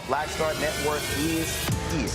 Black Star Network is here.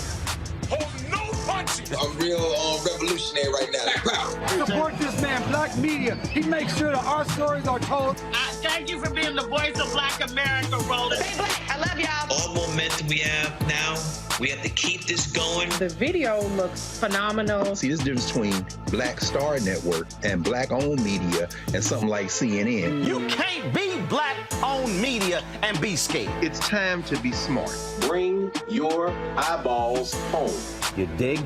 Hold no punches! I'm real revolutionary right now. Support this man, Black Media. He makes sure that our stories are told. Thank you for being the voice of Black America, Roland. Stay black. I love y'all. All momentum we have now, we have to keep this going. The video looks phenomenal. See, there's a difference between Black Star Network and Black-owned media and something like CNN. You can't be Black-owned media and be scared. It's time to be smart. Bring your eyeballs home. You dig?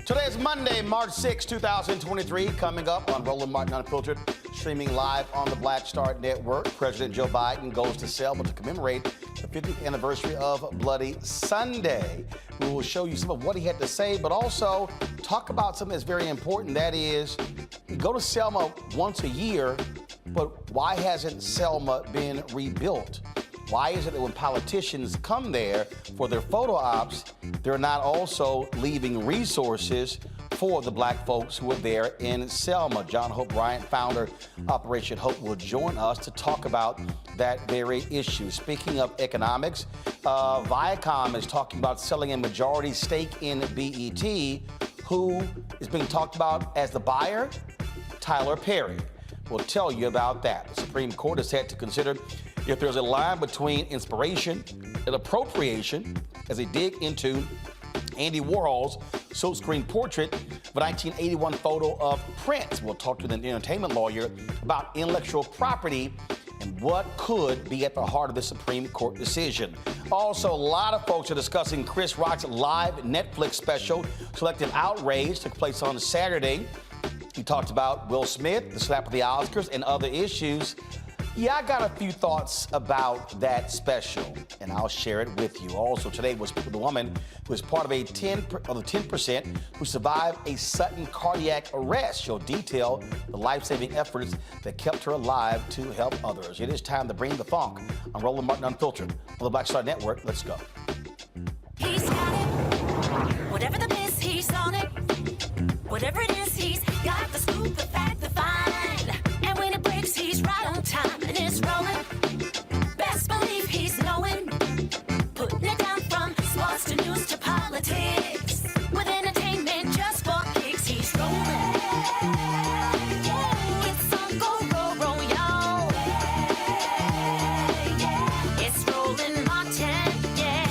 Today is Monday, March 6, 2023. Coming up on Roland Martin Unfiltered, streaming live on the Black Star Network. President Joe Biden goes to Selma to commemorate the 50th anniversary of Bloody Sunday. We will show you some of what he had to say, but also talk about something that's very important. That is, we go to Selma once a year, but why hasn't Selma been rebuilt? Why is it that when politicians come there for their photo ops, they're not also leaving resources for the black folks who are there in Selma? John Hope Bryant, founder Operation Hope, will join us to talk about that very issue. Speaking of economics, Viacom is talking about selling a majority stake in BET. Who is being talked about as the buyer? Tyler Perry. We'll tell you about that. The Supreme Court is set to consider if there's a line between inspiration and appropriation as they dig into Andy Warhol's silkscreen portrait of a 1981 photo of Prince. We'll talk to an entertainment lawyer about intellectual property and what could be at the heart of the Supreme Court decision. Also, a lot of folks are discussing Chris Rock's live Netflix special, Selective Outrage, took place on Saturday. He talked about Will Smith, the slap of the Oscars, and other issues. Yeah, I got a few thoughts about that special, and I'll share it with you. Also, today we'll speak with a woman who is part of the 10% who survived a sudden cardiac arrest. She'll detail the life-saving efforts that kept her alive to help others. It is time to bring the funk. I'm Roland Martin Unfiltered on the Black Star Network. Let's go. He's got it. Whatever the miss, he's on it. Whatever it is, he's got the scoop, the fact, the find. And when it breaks, he's right on time and it's rolling. Best believe he's knowing. Putting it down from sports to news to politics. With entertainment just for kicks, he's rolling. It's on go, roll, y'all. It's Roland Martin, yeah.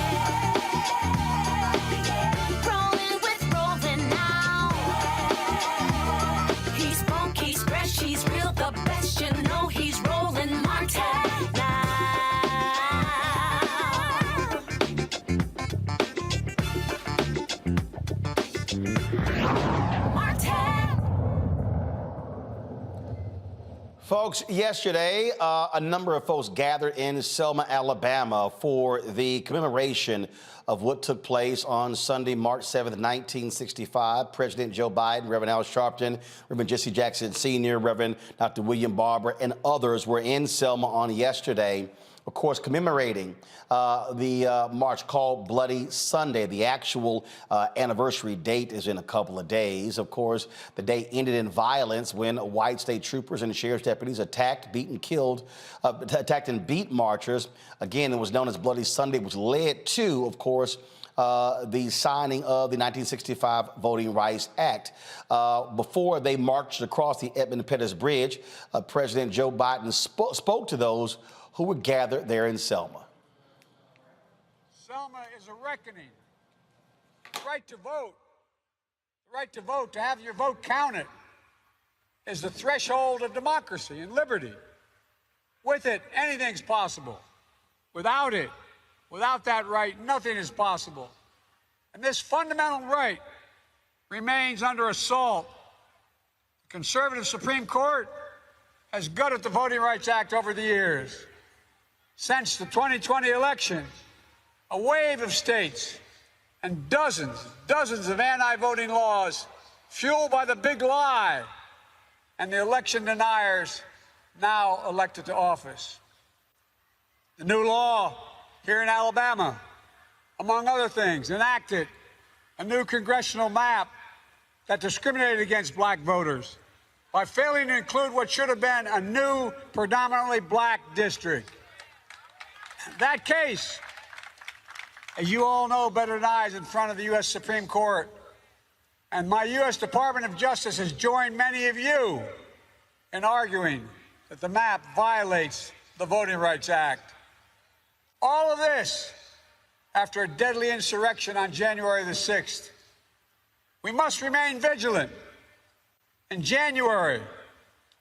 Rolling with Roland now. Folks, yesterday, a number of folks gathered in Selma, Alabama for the commemoration of what took place on Sunday, March 7th, 1965. President Joe Biden, Reverend Al Sharpton, Reverend Jesse Jackson Sr., Reverend Dr. William Barber, and others were in Selma on yesterday, of course, commemorating the march called Bloody Sunday. The actual anniversary date is in a couple of days. Of course, the day ended in violence when white state troopers and sheriff's deputies attacked and beat marchers. Again, it was known as Bloody Sunday, which led to, of course, the signing of the 1965 Voting Rights Act. Before they marched across the Edmund Pettus Bridge, President Joe Biden spoke to those who were gathered there in Selma. Selma is a reckoning. The right to vote, to have your vote counted, is the threshold of democracy and liberty. With it, anything's possible. Without it, without that right, nothing is possible. And this fundamental right remains under assault. The conservative Supreme Court has gutted the Voting Rights Act over the years. Since the 2020 election, a wave of states and dozens of anti-voting laws fueled by the big lie and the election deniers now elected to office. The new law here in Alabama, among other things, enacted a new congressional map that discriminated against black voters by failing to include what should have been a new predominantly black district. That case, as you all know better than I, is in front of the U.S. Supreme Court. And my U.S. Department of Justice has joined many of you in arguing that the map violates the Voting Rights Act. All of this after a deadly insurrection on January the 6th. We must remain vigilant. In January,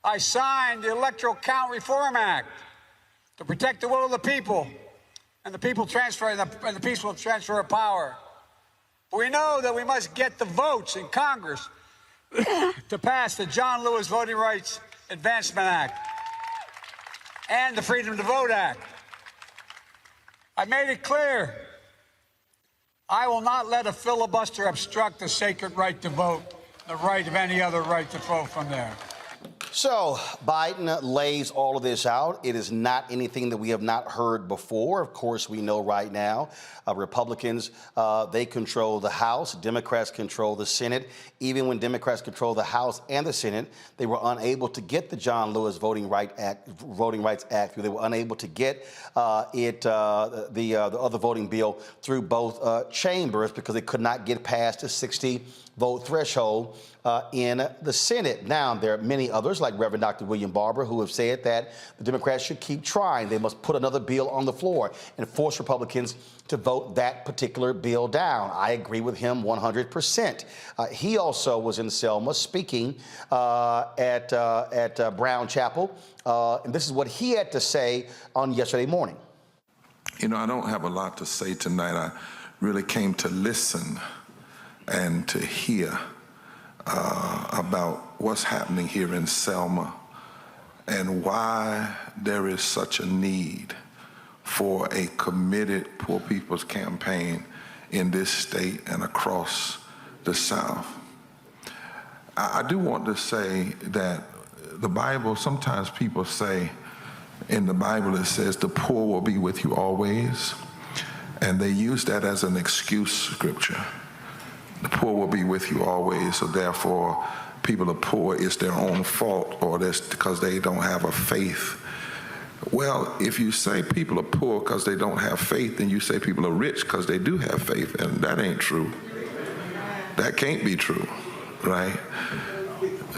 I signed the Electoral Count Reform Act to protect the will of the people and the peaceful transfer of power. We know that we must get the votes in Congress to pass the John Lewis Voting Rights Advancement Act and the Freedom to Vote Act. I made it clear, I will not let a filibuster obstruct the sacred right to vote, the right of any other right to vote from there. So Biden lays all of this out. It is not anything that we have not heard before. Of course, we know right now Republicans, they control the House. Democrats control the Senate. Even when Democrats control the House and the Senate, they were unable to get the John Lewis Voting Rights Act. They were unable to get the other voting bill through both chambers because they could not get past the 60-vote threshold in the Senate. Now, there are many others, like Reverend Dr. William Barber, who have said that the Democrats should keep trying. They must put another bill on the floor and force Republicans to vote that particular bill down. I agree with him 100%. He also was in Selma speaking at Brown Chapel, and this is what he had to say on yesterday morning. You know, I don't have a lot to say tonight. I really came to listen and to hear about what's happening here in Selma and why there is such a need for a committed poor people's campaign in this state and across the South. I do want to say that the Bible, sometimes people say in the Bible it says the poor will be with you always, and they use that as an excuse scripture. The poor will be with you always, so therefore people are poor, it's their own fault, or that's because they don't have a faith. Well, if you say people are poor because they don't have faith, then you say people are rich because they do have faith, and that ain't true. That can't be true, right?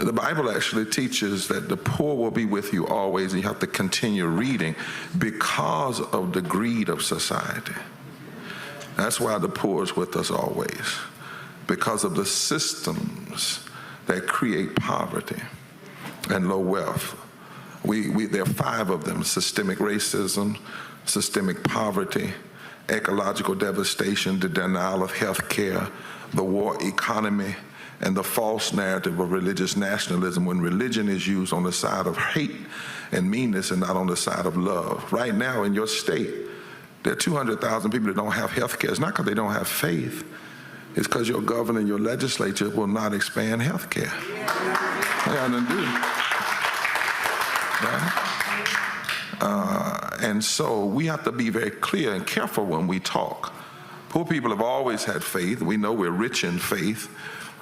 The Bible actually teaches that the poor will be with you always, and you have to continue reading because of the greed of society. That's why the poor is with us always, because of the systems that create poverty and low wealth. There are 5 of them: systemic racism, systemic poverty, ecological devastation, the denial of health care, the war economy, and the false narrative of religious nationalism when religion is used on the side of hate and meanness and not on the side of love. Right now in your state, there are 200,000 people that don't have health care. It's not because they don't have faith. It's because your governor and your legislature will not expand health care. They got nothing to do. Right? And so we have to be very clear and careful when we talk. Poor people have always had faith. We know we're rich in faith.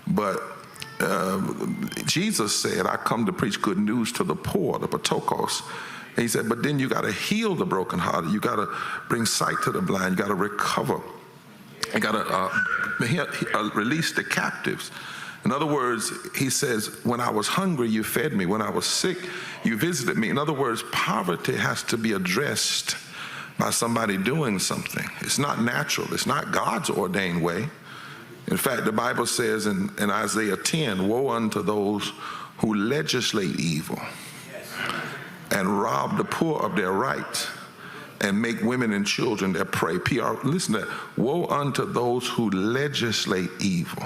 But Jesus said, I come to preach good news to the poor, the patokos. And he said, but then you got to heal the brokenhearted. You got to bring sight to the blind. You got to recover. You got to release the captives. In other words, he says, when I was hungry, you fed me. When I was sick, you visited me. In other words, poverty has to be addressed by somebody doing something. It's not natural. It's not God's ordained way. In fact, the Bible says in Isaiah 10, woe unto those who legislate evil and rob the poor of their rights and make women and children their prey. Listen to that. Woe unto those who legislate evil.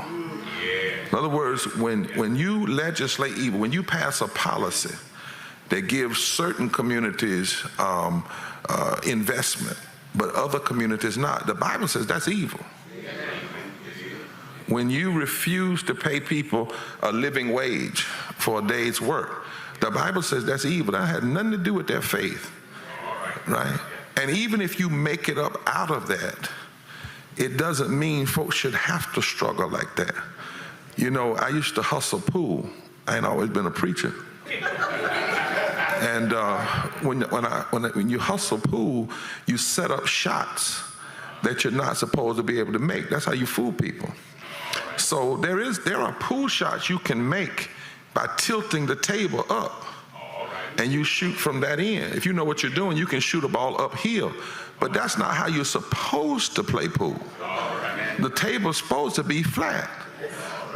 In other words, when you legislate evil, when you pass a policy that gives certain communities investment, but other communities not, the Bible says that's evil. When you refuse to pay people a living wage for a day's work, the Bible says that's evil. That had nothing to do with their faith, right? And even if you make it up out of that, it doesn't mean folks should have to struggle like that. You know, I used to hustle pool. I ain't always been a preacher. And when you hustle pool, you set up shots that you're not supposed to be able to make. That's how you fool people. So there are pool shots you can make by tilting the table up, and you shoot from that end. If you know what you're doing, you can shoot a ball uphill, but that's not how you're supposed to play pool. The table's supposed to be flat.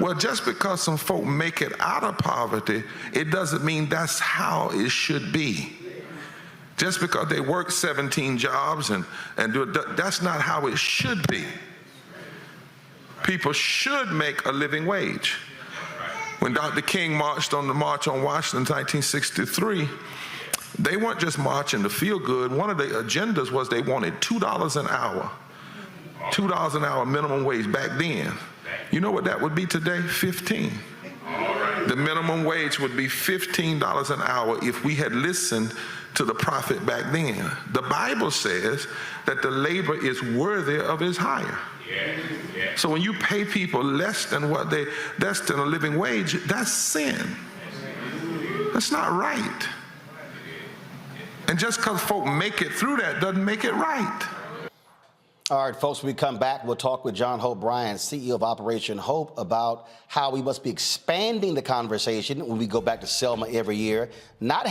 Well, just because some folk make it out of poverty, it doesn't mean that's how it should be. Just because they work 17 jobs and do it, that's not how it should be. People should make a living wage. When Dr. King marched on the March on Washington in 1963, they weren't just marching to feel good. One of the agendas was they wanted $2 an hour. $2 an hour minimum wage back then. You know what that would be today? 15. The minimum wage would be $15 an hour if we had listened to the prophet back then. The Bible says that the labor is worthy of his hire. So when you pay people less than a living wage, that's sin. That's not right. And just because folk make it through that doesn't make it right. All right, folks, when we come back, we'll talk with Hope Bryant, CEO of Operation Hope, about how we must be expanding the conversation when we go back to Selma every year, not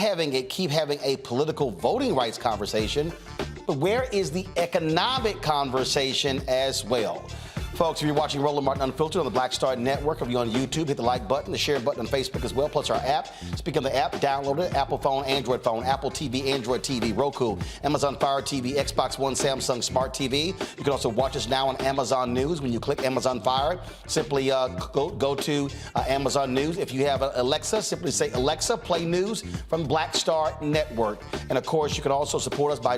keep having a political voting rights conversation, but where is the economic conversation as well? Folks, if you're watching Roland Martin Unfiltered on the Black Star Network, if you're on YouTube, hit the like button, the share button on Facebook as well, plus our app. Speaking of the app, download it. Apple phone, Android phone, Apple TV, Android TV, Roku, Amazon Fire TV, Xbox One, Samsung Smart TV. You can also watch us now on Amazon News. When you click Amazon Fire, simply go to Amazon News. If you have an Alexa, simply say, Alexa, play news from Black Star Network. And of course, you can also support us by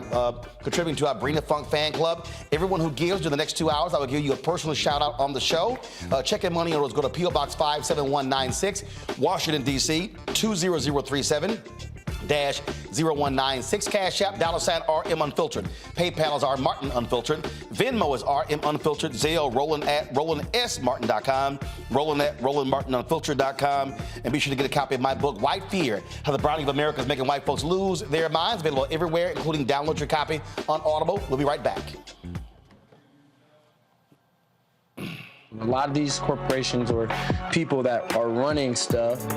contributing to our Brina Funk fan club. Everyone who gives during the next 2 hours, I will give you a personal shout out on the show. Check in money orders. Go to P.O. Box 57196, Washington, D.C. 20037. -0196. Cash App, $RM Unfiltered. PayPal is R Martin Unfiltered. Venmo is RM Unfiltered. Zelle, Roland at RolandSMartin.com. Roland at RolandMartinUnfiltered.com. And be sure to get a copy of my book, White Fear, How the Browning of America is Making White Folks Lose Their Minds. Available everywhere, including download your copy on Audible. We'll be right back. A lot of these corporations or people that are running stuff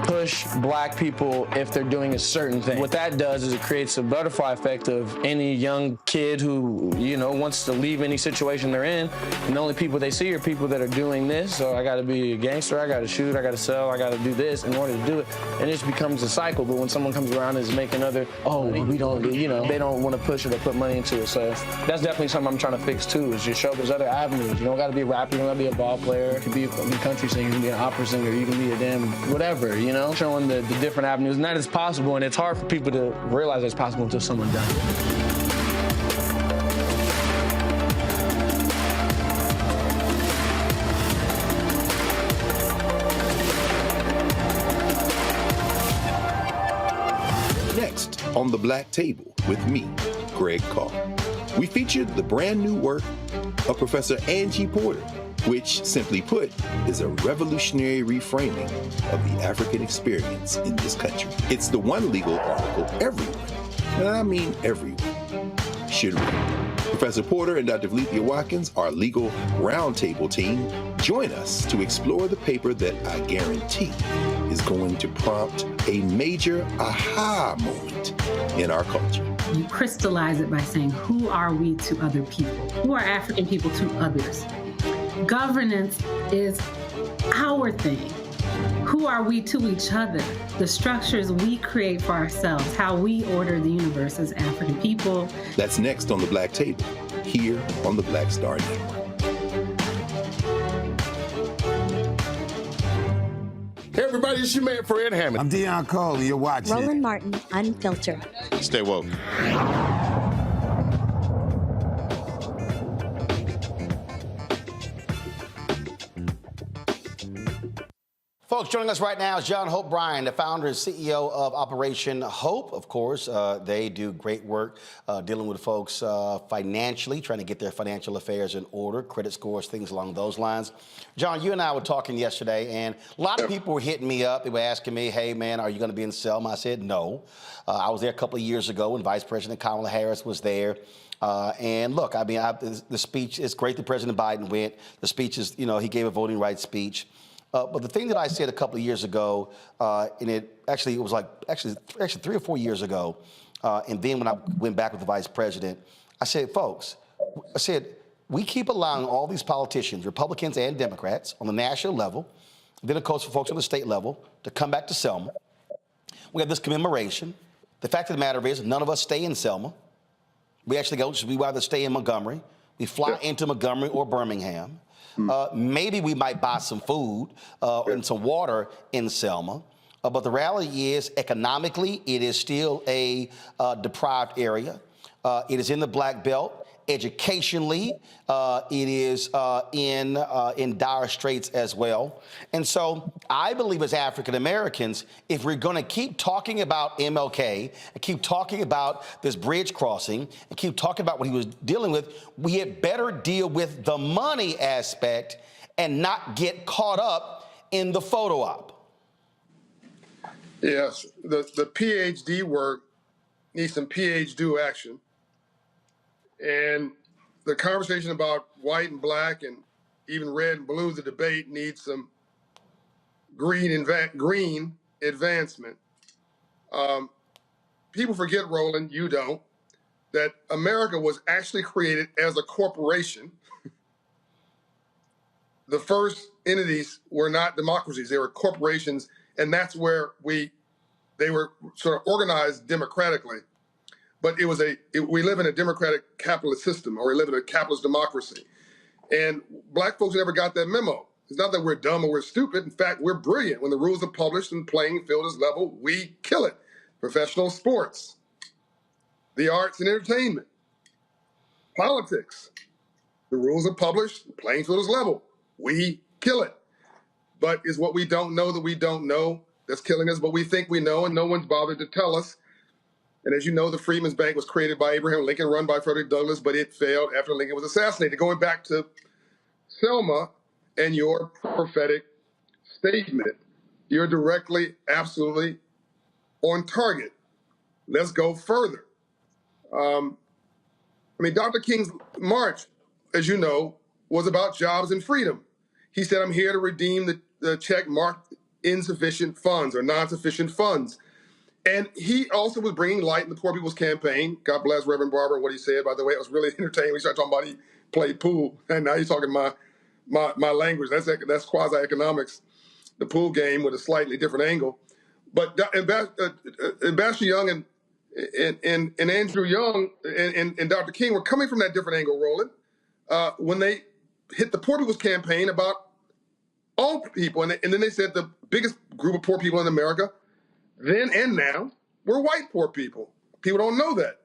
push black people if they're doing a certain thing. What that does is it creates a butterfly effect of any young kid who, you know, wants to leave any situation they're in, and the only people they see are people that are doing this. So I gotta be a gangster, I gotta shoot, I gotta sell, I gotta do this in order to do it. And it just becomes a cycle. But when someone comes around and is making other, we don't, you know, they don't want to push it or put money into it. So that's definitely something I'm trying to fix too, is just show there's other avenues. You don't gotta be a rapper, you don't gotta be a ball player, you can be a country singer, you can be an opera singer, you can be a damn whatever, you know? Showing the different avenues, and that is possible, and it's hard for people to realize it's possible until someone does it. Next on The Black Table with me, Greg Carr, we featured the brand new work of Professor Angie Porter, which, simply put, is a revolutionary reframing of the African experience in this country. It's the one legal article everyone, and I mean everyone, should read. Professor Porter and Dr. Valencia Watkins, our legal roundtable team, join us to explore the paper that I guarantee is going to prompt a major aha moment in our culture. You crystallize it by saying, who are we to other people? Who are African people to others? Governance is our thing. Who are we to each other? The structures we create for ourselves, how we order the universe as African people. That's next on The Black Table, here on the Black Star Network. Hey everybody, it's your man Fred Hammond. I'm Deion Cole, and you're watching Roland Martin, Unfiltered. Stay woke. Folks, joining us right now is John Hope Bryant, the founder and CEO of Operation Hope. Of course, they do great work dealing with folks financially, trying to get their financial affairs in order, credit scores, things along those lines. John, you and I were talking yesterday, and a lot of people were hitting me up. They were asking me, hey, man, are you going to be in Selma? I said no. I was there a couple of years ago when Vice President Kamala Harris was there. And look, I mean, the speech, it's great that President Biden went. The speech is, you know, he gave a voting rights speech. But the thing that I said a couple of years ago, and it was like 3 or 4 years ago, and then when I went back with the vice president, I said, folks, we keep allowing all these politicians, Republicans and Democrats, on the national level, then of course for folks on the state level, to come back to Selma. We have this commemoration. The fact of the matter is, none of us stay in Selma. We actually we either stay in Montgomery, we fly into Montgomery or Birmingham. Maybe we might buy some food and some water in Selma. But the reality is, economically, it is still a deprived area. It is in the Black Belt. Educationally, it is in dire straits as well. And so I believe as African Americans, if we're going to keep talking about MLK and keep talking about this bridge crossing and keep talking about what he was dealing with, we had better deal with the money aspect and not get caught up in the photo op. Yes, the PhD work needs some PhD action. And the conversation about white and black and even red and blue, the debate needs some green advancement. People forget, Roland, you don't, that America was actually created as a corporation. The first entities were not democracies, they were corporations, and that's where they were sort of organized democratically. But we live in a democratic capitalist system, or we live in a capitalist democracy. And black folks never got that memo. It's not that we're dumb or we're stupid. In fact, we're brilliant. When the rules are published and the playing field is level, we kill it. Professional sports, the arts and entertainment, politics. The rules are published, the playing field is level. We kill it. But it's what we don't know that we don't know that's killing us, but we think we know, and no one's bothered to tell us. And as you know, the Freedmen's Bank was created by Abraham Lincoln, run by Frederick Douglass, but it failed after Lincoln was assassinated. Going back to Selma and your prophetic statement, you're directly, absolutely on target. Let's go further. Dr. King's march, as you know, was about jobs and freedom. He said, I'm here to redeem the check marked insufficient funds or non-sufficient funds. And he also was bringing light in the Poor People's Campaign. God bless Reverend Barber and what he said. By the way, it was really entertaining. We started talking about he played pool, and now he's talking my language. That's quasi-economics, the pool game with a slightly different angle. But Ambassador Young and Andrew Young and Dr. King were coming from that different angle, Roland, when they hit the Poor People's Campaign about all people. And then they said the biggest group of poor people in America then and now were white poor people. People don't know that.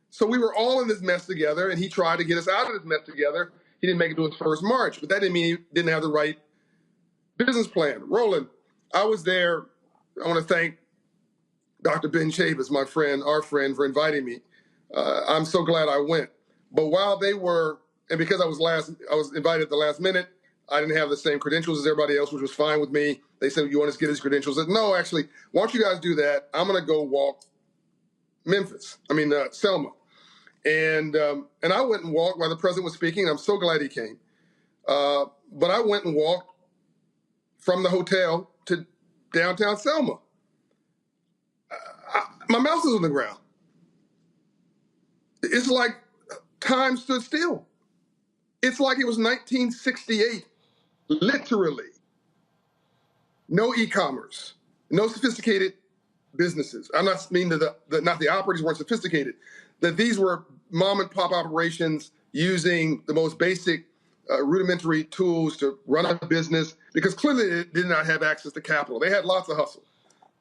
So we were all in this mess together, and he tried to get us out of this mess together. He didn't make it to his first march, but that didn't mean he didn't have the right business plan. Roland, I was there. I want to thank Dr. Ben Chavis, my friend, our friend, for inviting me. I'm so glad I went. But while they were, and because I was invited at the last minute, I didn't have the same credentials as everybody else, which was fine with me. They said, you want us to get his credentials? I said, no, actually, why don't you guys do that? I'm going to go walk Selma. And I went and walked while the president was speaking. I'm so glad he came. But I went and walked from the hotel to downtown Selma. My mouse is on the ground. It's like time stood still. It's like it was 1968, literally. No e-commerce, no sophisticated businesses. I'm not meaning that not the operators weren't sophisticated, that these were mom and pop operations using the most basic rudimentary tools to run a business, because clearly they did not have access to capital. They had lots of hustle,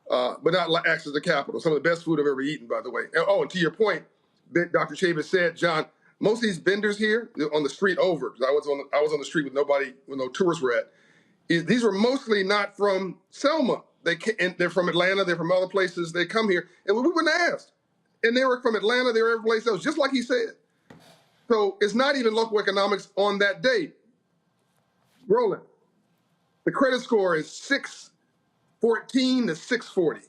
but not access to capital. Some of the best food I've ever eaten, by the way. Oh, and to your point, Dr. Chavis said, John, most of these vendors here on the street over, because I was on the street with no tourists were at. These were mostly not from Selma. They're from Atlanta. They're from other places. They come here, and we wouldn't ask. And they were from Atlanta. They were every place else, just like he said. So it's not even local economics on that day. Roland, the credit score is 614 to 640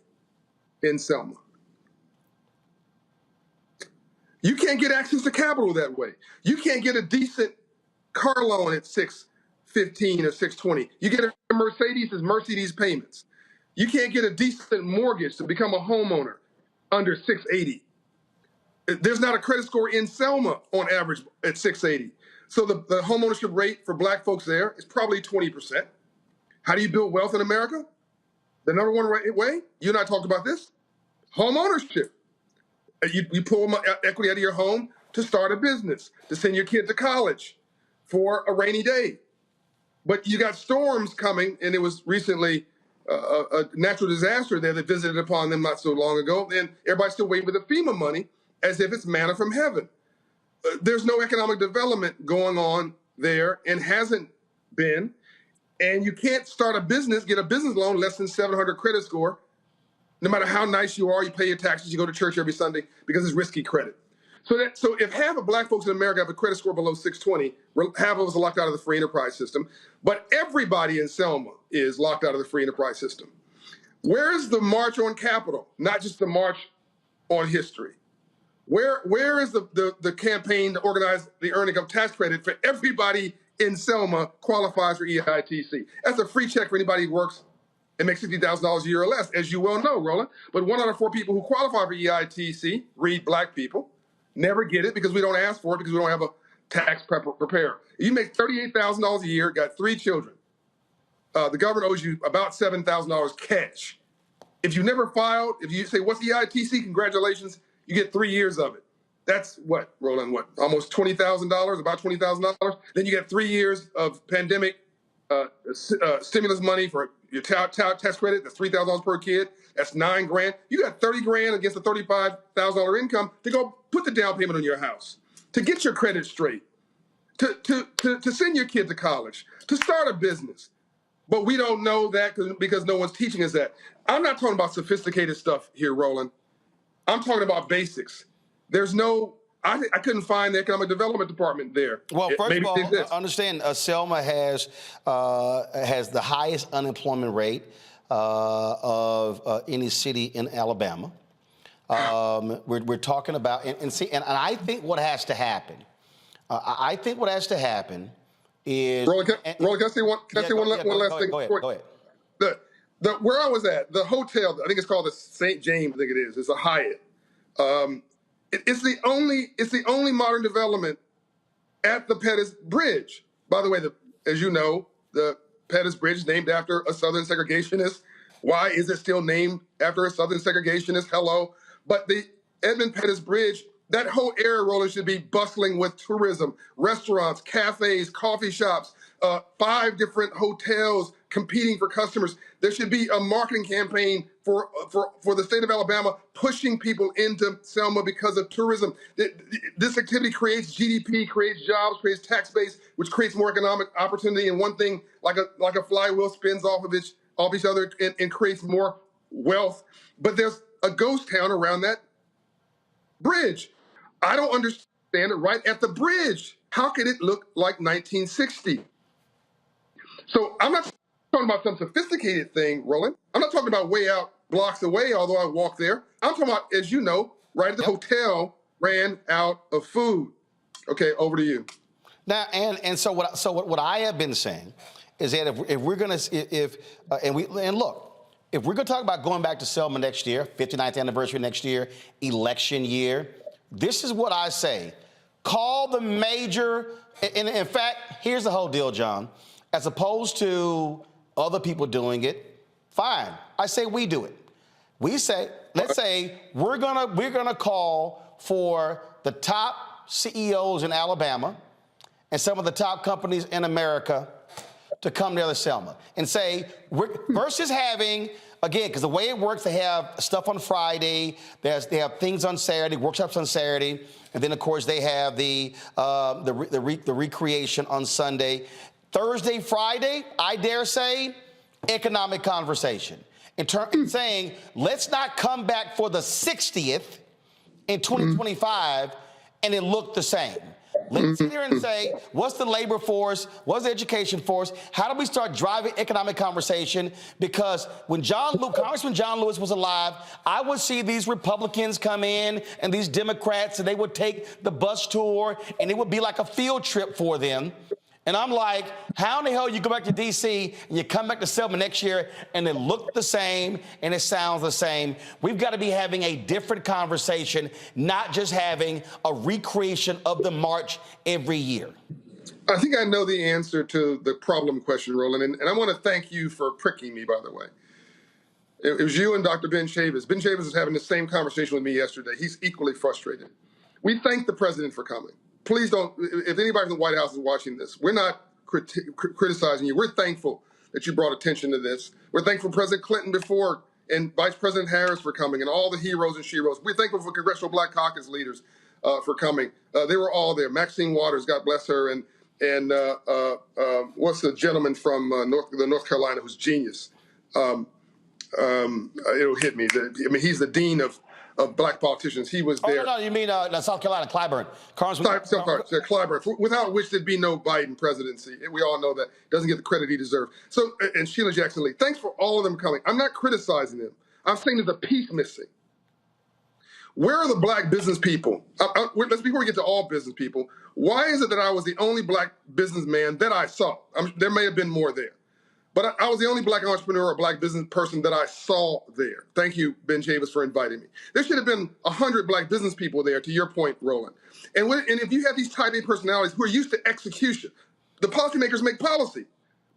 in Selma. You can't get access to capital that way. You can't get a decent car loan at 615 or 620. You get a Mercedes payments. You can't get a decent mortgage to become a homeowner under 680. There's not a credit score in Selma on average at 680. So the homeownership rate for black folks there is probably 20%. How do you build wealth in America? The number one way, you and I talked about this, homeownership. You pull equity out of your home to start a business, to send your kid to college for a rainy day. But you got storms coming, and it was recently a natural disaster there that visited upon them not so long ago, and everybody's still waiting for the FEMA money as if it's manna from heaven. There's no economic development going on there and hasn't been, and you can't start a business, get a business loan less than 700 credit score. No matter how nice you are, you pay your taxes, you go to church every Sunday, because it's risky credit. So if half of black folks in America have a credit score below 620, half of us are locked out of the free enterprise system. But everybody in Selma is locked out of the free enterprise system. Where is the march on capital, not just the march on history? Where is the campaign to organize the earned income tax credit for everybody in Selma qualifies for EITC? That's a free check for anybody who works and makes $60,000 a year or less, as you well know, Roland. But 1 out of 4 people who qualify for EITC, read black people, never get it because we don't ask for it, because we don't have a tax preparer. You make $38,000 a year, got 3 children. The government owes you about $7,000 cash. If you never filed, if you say, what's EITC? Congratulations, you get 3 years of it. That's what, Roland, almost $20,000, about $20,000? Then you get 3 years of pandemic stimulus money for your tax credit. That's $3,000 per kid. That's $9 grand. You got $30 grand against a $35,000 income to go put the down payment on your house, to get your credit straight, to send your kid to college, to start a business. But we don't know that because no one's teaching us that. I'm not talking about sophisticated stuff here, Roland. I'm talking about basics. There's no, I couldn't find the economic development department there. Well, first of all, understand Selma has the highest unemployment rate of any city in Alabama. We're talking about, and I think what has to happen, is... Roland, can I say one last thing? Go ahead. Where I was at, the hotel, I think it's called the St. James, I think it is. It's a Hyatt. It's the only modern development at the Pettus Bridge. By the way, as you know, the Pettus Bridge is named after a Southern segregationist. Why is it still named after a Southern segregationist? Hello. But the Edmund Pettus Bridge, that whole area, Roland, should be bustling with tourism, restaurants, cafes, coffee shops, 5 different hotels competing for customers. There should be a marketing campaign for the state of Alabama pushing people into Selma because of tourism. This activity creates GDP, creates jobs, creates tax base, which creates more economic opportunity. And one thing, like a flywheel, spins off of each other and creates more wealth. But there's a ghost town around that bridge. I don't understand it. Right at the bridge, how could it look like 1960? So I'm not talking about some sophisticated thing, Roland. I'm not talking about way out blocks away, although I walk there. I'm talking about, as you know, right at the hotel ran out of food. Okay, over to you. Now, and so what I have been saying is that if we're gonna if we're gonna talk about going back to Selma next year, 59th anniversary next year, election year, this is what I say: call the major. And in fact, here's the whole deal, John. As opposed to other people doing it, fine. I say we do it. We say, let's say we're gonna call for the top CEOs in Alabama and some of the top companies in America to come to Selma and say, versus having, again, because the way it works, they have stuff on Friday, they have things on Saturday, workshops on Saturday, and then of course they have the recreation on Sunday. Thursday, Friday, I dare say, economic conversation. In saying, let's not come back for the 60th in 2025 and it look the same. Let's sit here and say, what's the labor force? What's the education force? How do we start driving economic conversation? Because when Congressman John Lewis was alive, I would see these Republicans come in and these Democrats, and they would take the bus tour, and it would be like a field trip for them. And I'm like, how in the hell you go back to D.C. and you come back to Selma next year and it looked the same and it sounds the same? We've got to be having a different conversation, not just having a recreation of the march every year. I think I know the answer to the problem question, Roland, and I want to thank you for pricking me, by the way. It was you and Dr. Ben Chavis. Ben Chavis was having the same conversation with me yesterday. He's equally frustrated. We thank the president for coming. Please don't, if anybody from the White House is watching this, we're not criticizing you. We're thankful that you brought attention to this. We're thankful for President Clinton before and Vice President Harris for coming and all the heroes and sheroes. We're thankful for Congressional Black Caucus leaders for coming. They were all there. Maxine Waters, God bless her, and what's the gentleman from North Carolina who's genius? It'll hit me. He's the dean of black politicians. He was there. Oh, no, you mean South Carolina, Clyburn. Clyburn, without which there'd be no Biden presidency. We all know that. Doesn't get the credit he deserves. So, and Sheila Jackson Lee, thanks for all of them coming. I'm not criticizing them. I'm saying there's a piece missing. Where are the black business people? Before we get to all business people, why is it that I was the only black businessman that I saw? There may have been more there. But I was the only black entrepreneur or black business person that I saw there. Thank you, Ben Chavis, for inviting me. There should have been 100 black business people there, to your point, Roland. And if you have these type A personalities who are used to execution, the policymakers make policy,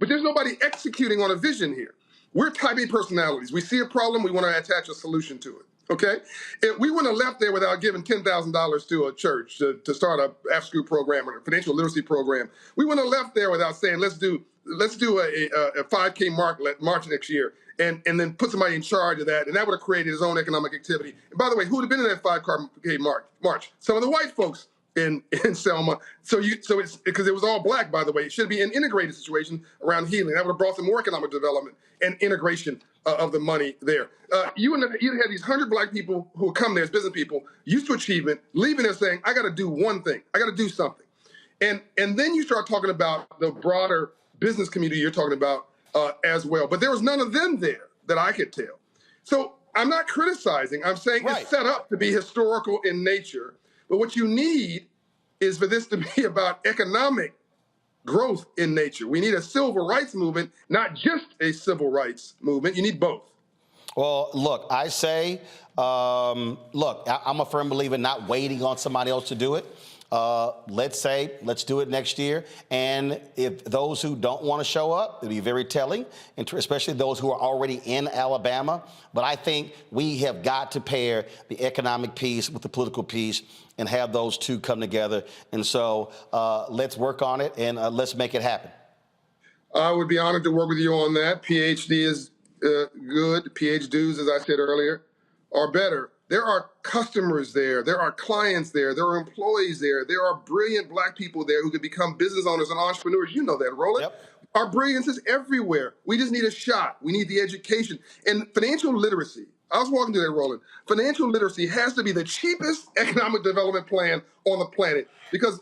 but there's nobody executing on a vision here. We're type A personalities. We see a problem, we want to attach a solution to it. Okay? If we wouldn't have left there without giving $10,000 to a church to start a after-school program or a financial literacy program. We wouldn't have left there without saying, let's do a 5K march next year and then put somebody in charge of that. And that would have created his own economic activity. And by the way, who would have been in that 5K march? Some of the white folks in Selma. So it's because it was all black, by the way. It should be an integrated situation around healing. That would have brought some more economic development and integration of the money there. You had these 100 black people who would come there as business people, used to achievement, leaving there saying, I got to do one thing. I got to do something. And then you start talking about the broader business community you're talking about as well. But there was none of them there that I could tell. So I'm not criticizing. I'm saying It's set up to be historical in nature. But what you need is for this to be about economic growth in nature. We need a civil rights movement, not just a civil rights movement. You need both. Well, look, I say, look, I'm a firm believer in not waiting on somebody else to do it. Let's do it next year. And if those who don't want to show up, it'll be very telling, especially those who are already in Alabama. But I think we have got to pair the economic piece with the political piece and have those two come together. And so let's work on it and let's make it happen. I would be honored to work with you on that. PhD is good. PhDs, as I said earlier, are better. There are customers there. There are clients there. There are employees there. There are brilliant Black people there who could become business owners and entrepreneurs. You know that, Roland. Yep. Our brilliance is everywhere. We just need a shot. We need the education. And financial literacy, I was walking through that, Roland. Financial literacy has to be the cheapest economic development plan on the planet because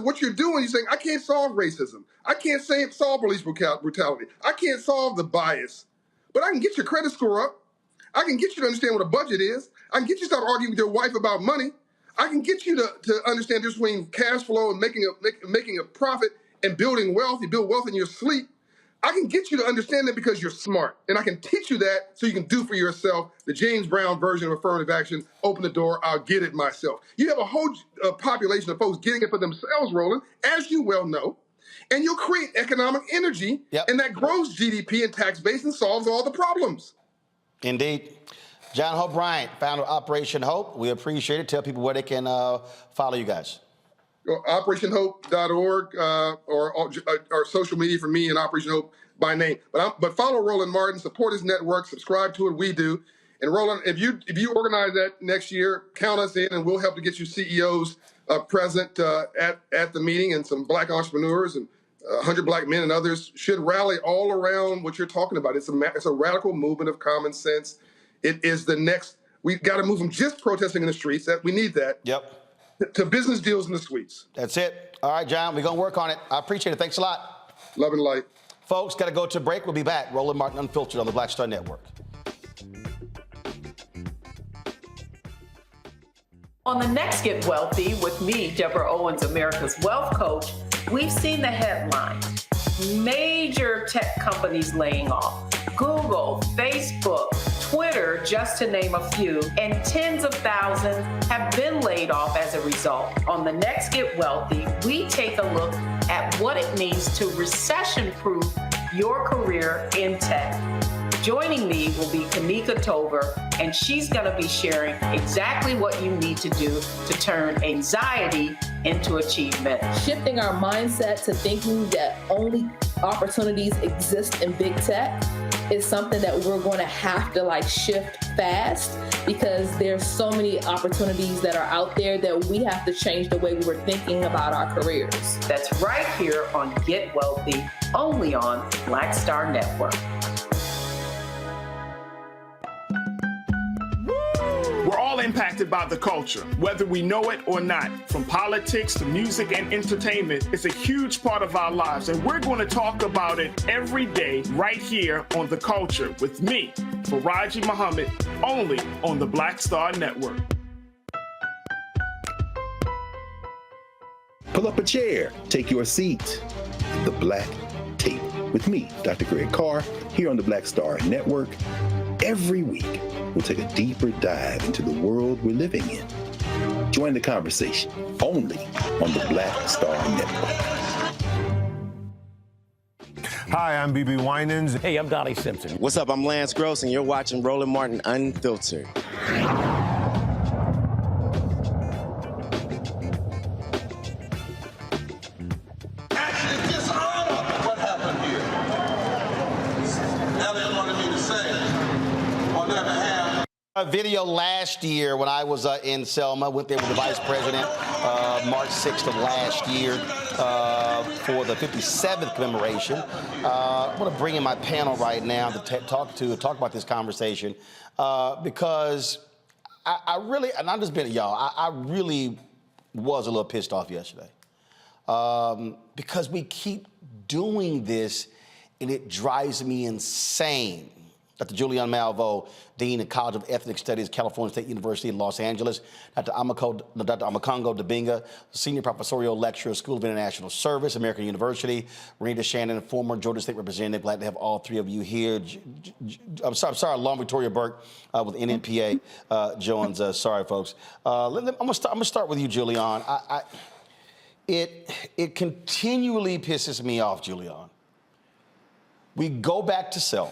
what you're doing, you're saying, I can't solve racism. I can't solve police brutality. I can't solve the bias. But I can get your credit score up. I can get you to understand what a budget is. I can get you to start arguing with your wife about money. I can get you to understand the difference between cash flow and making a profit and building wealth. You build wealth in your sleep. I can get you to understand that because you're smart. And I can teach you that so you can do for yourself the James Brown version of affirmative action. Open the door, I'll get it myself. You have a whole population of folks getting it for themselves, Roland, as you well know. And you'll create economic energy, and that grows GDP and tax base and solves all the problems. Indeed. John Hope Bryant, founder of Operation Hope. We appreciate it. Tell people where they can follow you guys. OperationHope.org or social media for me and Operation Hope by name. But follow Roland Martin, support his network, subscribe to it. We do. And Roland, if you organize that next year, count us in, and we'll help to get you CEOs present at the meeting, and some Black entrepreneurs and 100 Black men and others should rally all around what you're talking about. It's a radical movement of common sense. It is the next. We've got to move from just protesting in the streets. That we need that. Yep. To business deals in the suites. That's it. All right, John, we're going to work on it. I appreciate it. Thanks a lot. Love and light. Folks, got to go to a break. We'll be back. Roland Martin Unfiltered on the Black Star Network. On the next Get Wealthy with me, Deborah Owens, America's Wealth Coach, we've seen the headlines. Major tech companies laying off. Google, Facebook, Twitter, just to name a few, and tens of thousands have been laid off as a result. On the next Get Wealthy, we take a look at what it means to recession-proof your career in tech. Joining me will be Kanika Tover, and she's going to be sharing exactly what you need to do to turn anxiety into achievement. Shifting our mindset to thinking that only opportunities exist in big tech is something that we're going to have to shift fast, because there's so many opportunities that are out there that we have to change the way we were thinking about our careers. That's right here on Get Wealthy, only on Black Star Network. We're all impacted by the culture, whether we know it or not. From politics to music and entertainment, it's a huge part of our lives, and we're going to talk about it every day right here on The Culture with me, Faraji Muhammad, only on the Black Star Network. Pull up a chair, take your seat at the Black Table with me, Dr. Greg Carr, here on the Black Star Network. Every week, we'll take a deeper dive into the world we're living in. Join the conversation only on the Black Star Network. Hi, I'm BB Winans. Hey, I'm Donnie Simpson. What's up? I'm Lance Gross, and you're watching Roland Martin Unfiltered. A video last year when I was in Selma, went there with the Vice President, March 6th of last year for the 57th commemoration. I want to bring in my panel right now to talk about this conversation because I really, and I'm just being y'all, I really was a little pissed off yesterday because we keep doing this and it drives me insane. Dr. Julian Malvo, Dean of College of Ethnic Studies, California State University, Los Angeles. Dr. Amakongo Dibinga, Senior Professorial Lecturer, School of International Service, American University. Renita Shannon, former Georgia State Representative. Glad to have all three of you here. I'm sorry, Long Victoria Burke with NNPA joins us. Sorry, folks. I'm gonna start with you, Julian. It continually pisses me off, Julian. We go back to Selma.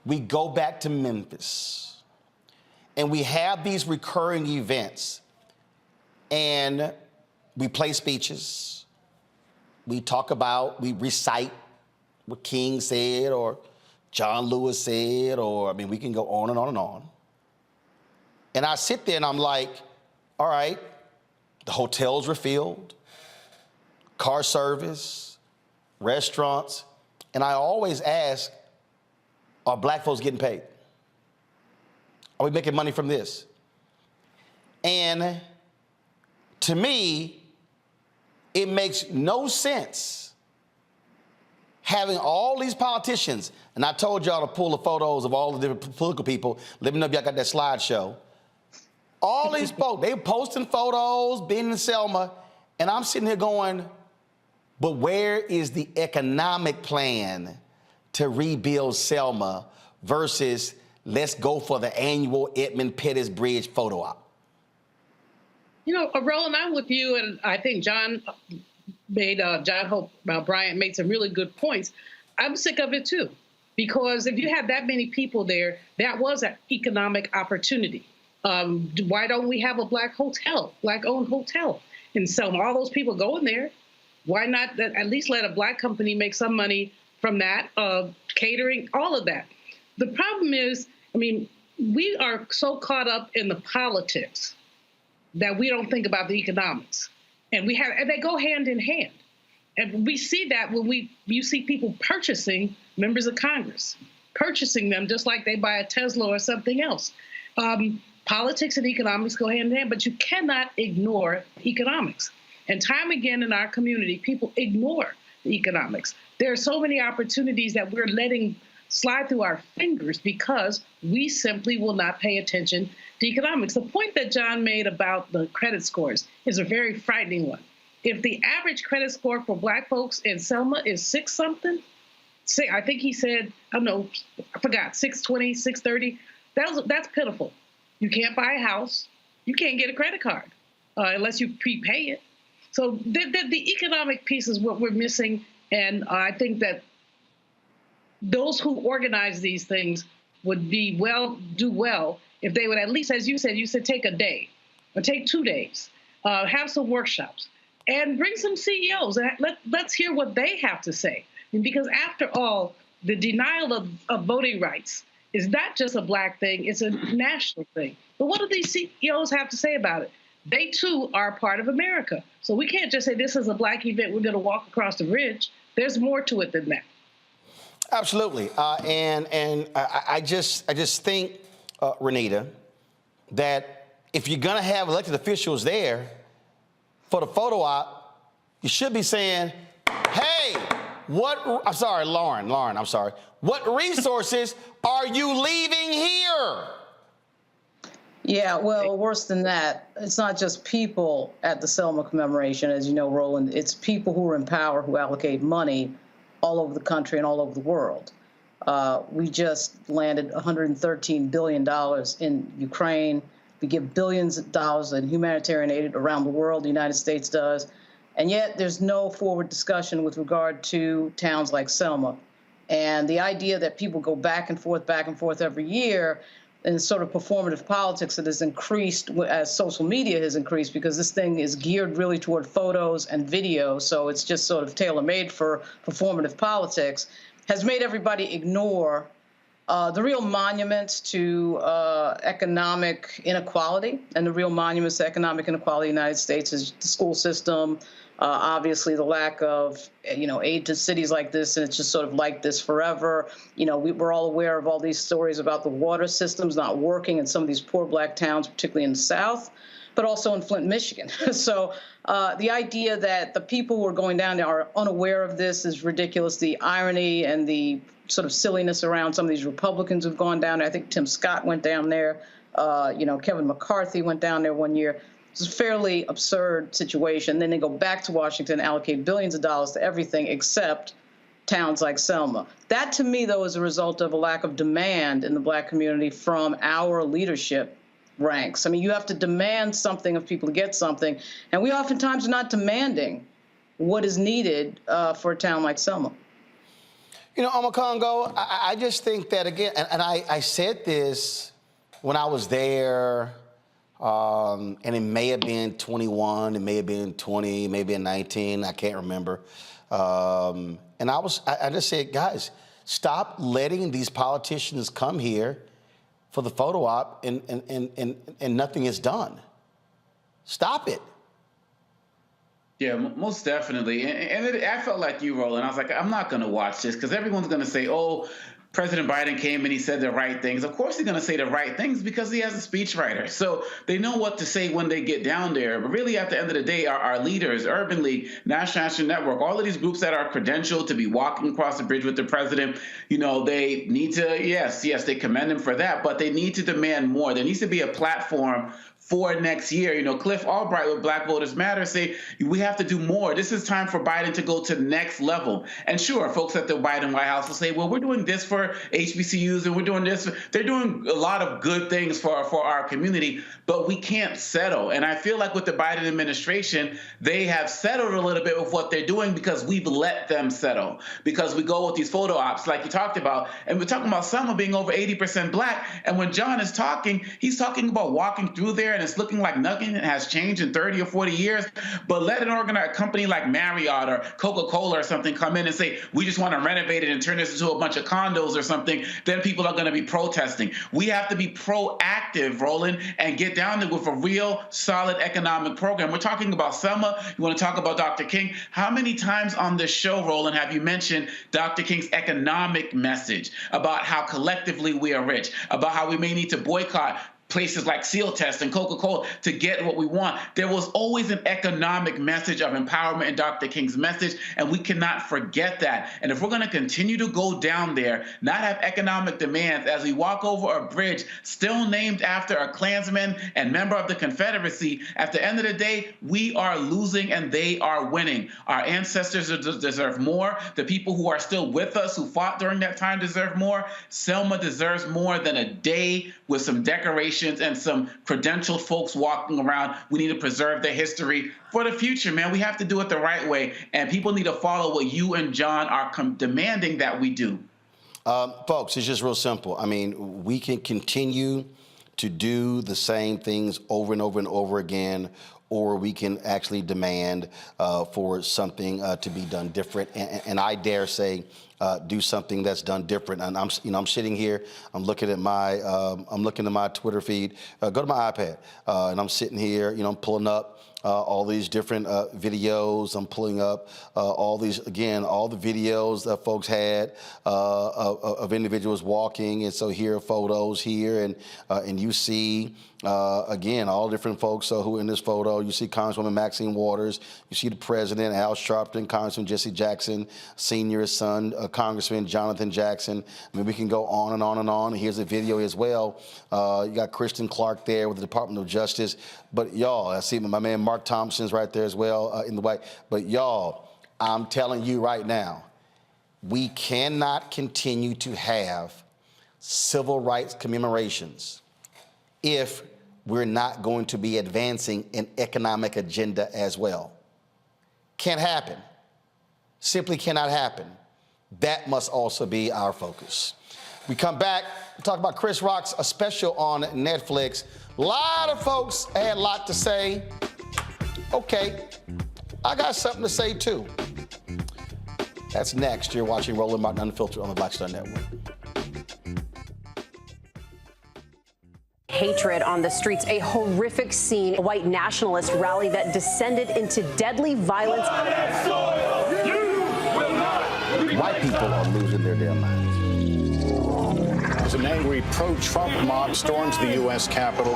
We go back to Memphis, and we have these recurring events, and we play speeches. We recite what King said or John Lewis said, or, we can go on and on and on. And I sit there and I'm like, all right, the hotels were filled, car service, restaurants, and I always ask, are black folks getting paid? Are we making money from this? And to me, it makes no sense having all these politicians, and I told y'all to pull the photos of all the different political people. Let me know if y'all got that slideshow. All these folks, they posting photos, being in Selma, and I'm sitting here going, but where is the economic plan to rebuild Selma versus let's go for the annual Edmund Pettus Bridge photo op? Roland, I'm with you, and I think John Hope Bryant made some really good points. I'm sick of it too, because if you have that many people there, that was an economic opportunity. Why don't we have a black-owned hotel in Selma? All those people going there. Why not at least let a black company make some money from that, catering, all of that? The problem is, we are so caught up in the politics that we don't think about the economics. And they go hand in hand. And we see that when you see people purchasing members of Congress, purchasing them just like they buy a Tesla or something else. Politics and economics go hand in hand, but you cannot ignore economics. And time again in our community, people ignore the economics. There are so many opportunities that we're letting slide through our fingers because we simply will not pay attention to economics. The point that John made about the credit scores is a very frightening one. If the average credit score for black folks in Selma is 6-something, I think he said, I forgot, 620, 630, that's pitiful. You can't buy a house. You can't get a credit card unless you prepay it. So the economic piece is what we're missing. And I think that those who organize these things would do well if they would at least, as you said take a day or take 2 days, have some workshops and bring some CEOs. And let's hear what they have to say. Because after all, the denial of voting rights is not just a black thing, it's a national thing. But what do these CEOs have to say about it? They too are part of America. So we can't just say this is a black event, we're gonna walk across the bridge. There's more to it than that. Absolutely, and I just think, Renita, that if you're gonna have elected officials there for the photo op, you should be saying, hey, Lauren, I'm sorry. What resources are you leaving here? Yeah, well, worse than that, it's not just people at the Selma commemoration, as you know, Roland. It's people who are in power who allocate money all over the country and all over the world. We just landed $113 billion in Ukraine. We give billions of dollars in humanitarian aid around the world, the United States does. And yet there's no forward discussion with regard to towns like Selma. And the idea that people go back and forth every year in sort of performative politics that has increased as social media has increased, because this thing is geared really toward photos and video, so it's just sort of tailor-made for performative politics, has made everybody ignore the real monuments to economic inequality. And the real monuments to economic inequality in the United States is the school system, obviously the lack of, aid to cities like this, and it's just sort of like this forever. We're all aware of all these stories about the water systems not working in some of these poor black towns, particularly in the South, but also in Flint, Michigan. So the idea that the people who are going down there are unaware of this is ridiculous. The irony and the sort of silliness around some of these Republicans who've gone down there. I think Tim Scott went down there. Kevin McCarthy went down there one year. It's a fairly absurd situation. Then they go back to Washington and allocate billions of dollars to everything except towns like Selma. That, to me, though, is a result of a lack of demand in the Black community from our leadership ranks. I mean, you have to demand something of people to get something, and we oftentimes are not demanding what is needed for a town like Selma. You know, Omokongo, I just think that, again, and I said this when I was there, and it may have been 21, it may have been 20, it may have been 19, I can't remember. And I just said, guys, stop letting these politicians come here for the photo op and nothing is done. Stop it. Yeah, most definitely. And I felt like you, Roland. I was like, I'm not going to watch this because everyone's going to say, oh, President Biden came and he said the right things. Of course he's going to say the right things because he has a speechwriter. So they know what to say when they get down there. But really, at the end of the day, our leaders, Urban League, National Action Network, all of these groups that are credentialed to be walking across the bridge with the president, you know, they need to, yes, they commend him for that, but they need to demand more. There needs to be a platform for next year. You know, Cliff Albright with Black Voters Matter say we have to do more. This is time for Biden to go to the next level. And sure, folks at the Biden White House will say, well, we're doing this for HBCUs and we're doing this. They're doing a lot of good things for our community, but we can't settle. And I feel like with the Biden administration, they have settled a little bit with what they're doing because we've let them settle. Because we go with these photo ops like you talked about, and we're talking about Selma being over 80% Black. And when John is talking, he's talking about walking through there and it's looking like nothing has changed in 30 or 40 years. But let a company like Marriott or Coca-Cola or something come in and say, we just want to renovate it and turn this into a bunch of condos or something, then people are going to be protesting. We have to be proactive, Roland, and get down there with a real solid economic program. We're talking about Selma. You want to talk about Dr. King? How many times on this show, Roland, have you mentioned Dr. King's economic message about how collectively we are rich, about how we may need to boycott places like Seal Test and Coca-Cola to get what we want? There was always an economic message of empowerment in Dr. King's message, and we cannot forget that. And if we're going to continue to go down there, not have economic demands as we walk over a bridge still named after a Klansman and member of the Confederacy, at the end of the day, we are losing and they are winning. Our ancestors deserve more. The people who are still with us who fought during that time deserve more. Selma deserves more than a day with some decorations and some credentialed folks walking around. We need to preserve their history for the future, man. We have to do it the right way, and people need to follow what you and John are demanding that we do. Folks, it's just real simple. I mean, we can continue to do the same things over and over and over again, or we can actually demand for something to be done different. And I dare say, do something that's done different. And I'm sitting here, I'm looking at my Twitter feed. Go to my iPad, and I'm sitting here, I'm pulling up all these different videos. I'm pulling up all the videos that folks had of individuals walking. And so here are photos here, and you see, again, all different folks who are in this photo. You see Congresswoman Maxine Waters. You see the president, Al Sharpton, Congressman Jesse Jackson, Senior's son, Congressman Jonathan Jackson. I mean, we can go on and on and on. Here's a video as well. You got Kristen Clark there with the Department of Justice. But y'all, I see my man Mark Thompson's right there as well in the white. But y'all, I'm telling you right now, we cannot continue to have civil rights commemorations if we're not going to be advancing an economic agenda as well. Can't happen. Simply cannot happen. That must also be our focus. We come back, talk about Chris Rock's a special on Netflix. A lot of folks had a lot to say. Okay, I got something to say too. That's next. You're watching Roland Martin Unfiltered on the Black Star Network. Hatred on the streets, a horrific scene, a white nationalist rally that descended into deadly violence. White people are losing their damn minds. as an angry pro-Trump mob storms the U.S. Capitol.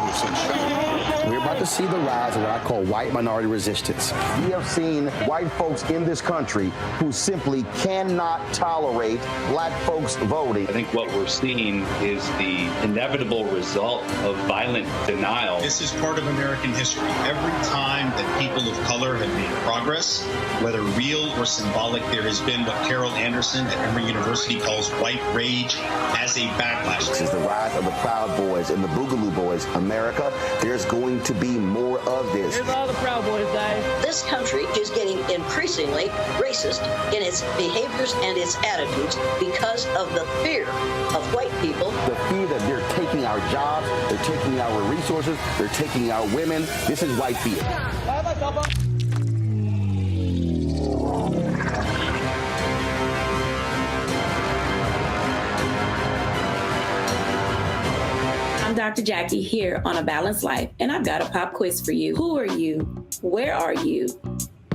We're about to see the rise of what I call white minority resistance. We have seen white folks in this country who simply cannot tolerate black folks voting. I think what we're seeing is the inevitable result of violent denial. This is part of American history. Every time that people of color have made progress, whether real or symbolic, there has been what Carol Anderson at Emory University calls white rage as a backlash. This is the rise of the Proud Boys and the Boogaloo Boys. America, there's going to be more of this. Here's all the Proud Boys, guys. This country is getting increasingly racist in its behaviors and its attitudes because of the fear of white people. The fear that they're taking our jobs, they're taking our resources, they're taking our women. This is white fear. I'm Dr. Jackie here on A Balanced Life, and I've got a pop quiz for you. Who are you? Where are you?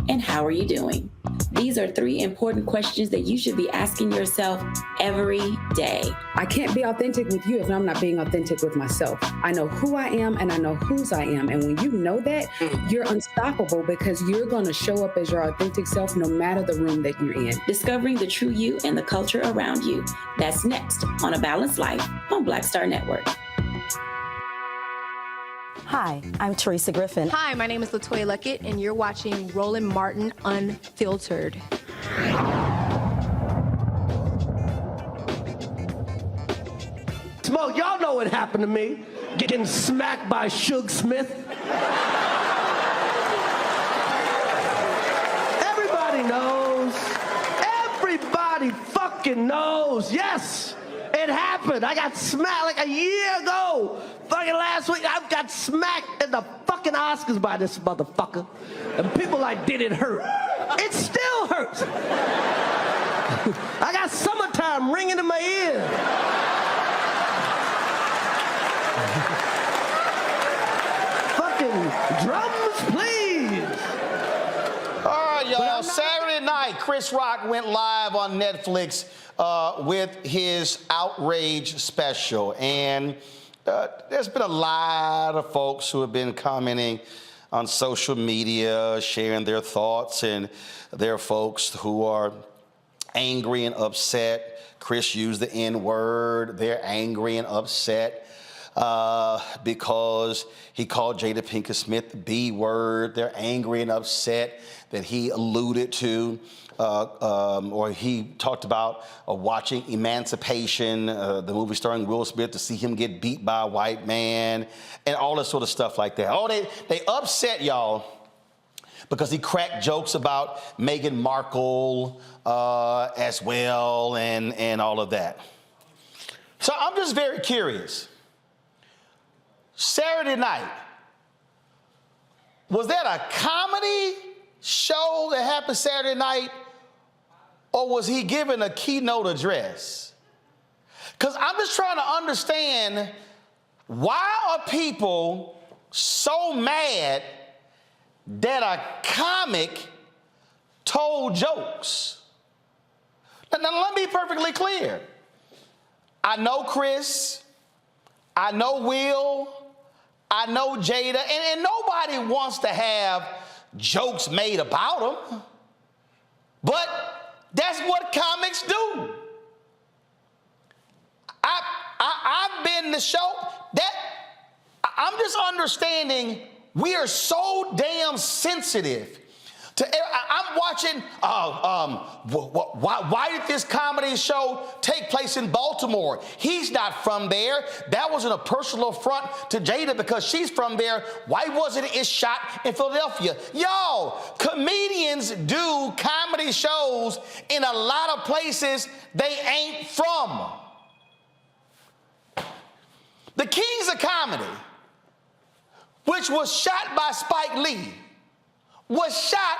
And how are you doing? These are 3 important questions that you should be asking yourself every day. I can't be authentic with you if I'm not being authentic with myself. I know who I am and I know whose I am. And when you know that, you're unstoppable because you're going to show up as your authentic self no matter the room that you're in. Discovering the true you and the culture around you. That's next on A Balanced Life on Black Star Network. Hi, I'm Teresa Griffin. Hi, my name is LaToya Luckett, and you're watching Roland Martin Unfiltered. Smoke, y'all know what happened to me. Getting smacked by Suge Smith. Everybody knows. Everybody fucking knows. Yes, it happened. I got smacked like a year ago. Fucking last week, I got smacked at the fucking Oscars by this motherfucker. And people like, did it hurt? It still hurts. I got Summertime ringing in my ear. Fucking drums, please. All right, y'all. Saturday night, Chris Rock went live on Netflix with his Outrage special. And there's been a lot of folks who have been commenting on social media, sharing their thoughts, and there are folks who are angry and upset. Chris used the N-word. They're angry and upset because he called Jada Pinkett Smith the B-word. They're angry and upset that he alluded to or he talked about watching Emancipation, the movie starring Will Smith, to see him get beat by a white man and all this sort of stuff like that. Oh, they upset y'all because he cracked jokes about Meghan Markle as well and all of that. So I'm just very curious. Saturday night, was that a comedy show that happened Saturday night, or was he giving a keynote address? Because I'm just trying to understand, why are people so mad that a comic told jokes? Now let me be perfectly clear. I know Chris, I know Will, I know Jada, and nobody wants to have jokes made about them. But that's what comics do. I've been the show that I'm just understanding we are so damn sensitive to. I'm watching. Why did this comedy show take place in Baltimore? He's not from there. That wasn't a personal affront to Jada because she's from there. Why wasn't it shot in Philadelphia? Y'all, comedians do comedy shows in a lot of places they ain't from. The Kings of Comedy, which was shot by Spike Lee, was shot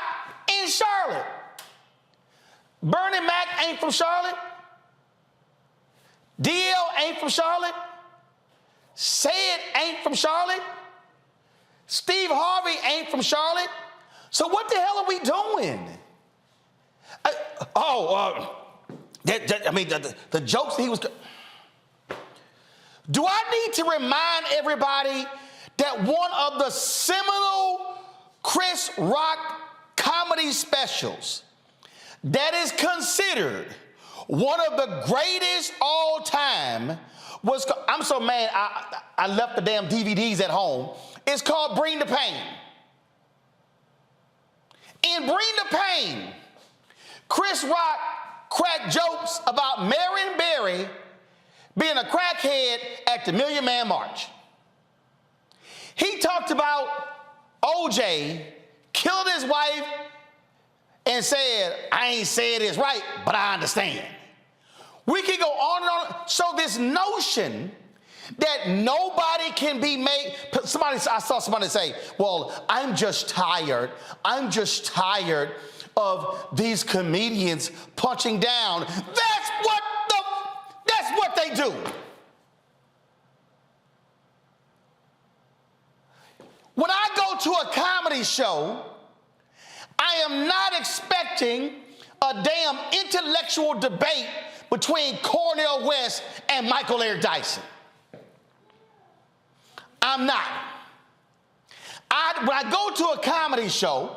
in Charlotte. Bernie Mac ain't from Charlotte. DL ain't from Charlotte. Say It ain't from Charlotte. Steve Harvey ain't from Charlotte. So what the hell are we doing? The jokes that he was... Do I need to remind everybody that one of the seminal Chris Rock comedy specials that is considered one of the greatest all time was, I'm so mad I left the damn DVDs at home. It's called Bring the Pain. In Bring the Pain, Chris Rock cracked jokes about Marion Barry being a crackhead at the Million Man March. He talked about OJ killed his wife and said, I ain't saying this right, but I understand. We can go on and on. So this notion that nobody can be made, I saw somebody say, well, I'm just tired of these comedians punching down. That's what they do. When I go to a comedy show, I am not expecting a damn intellectual debate between Cornel West and Michael Eric Dyson. I'm not. When I go to a comedy show,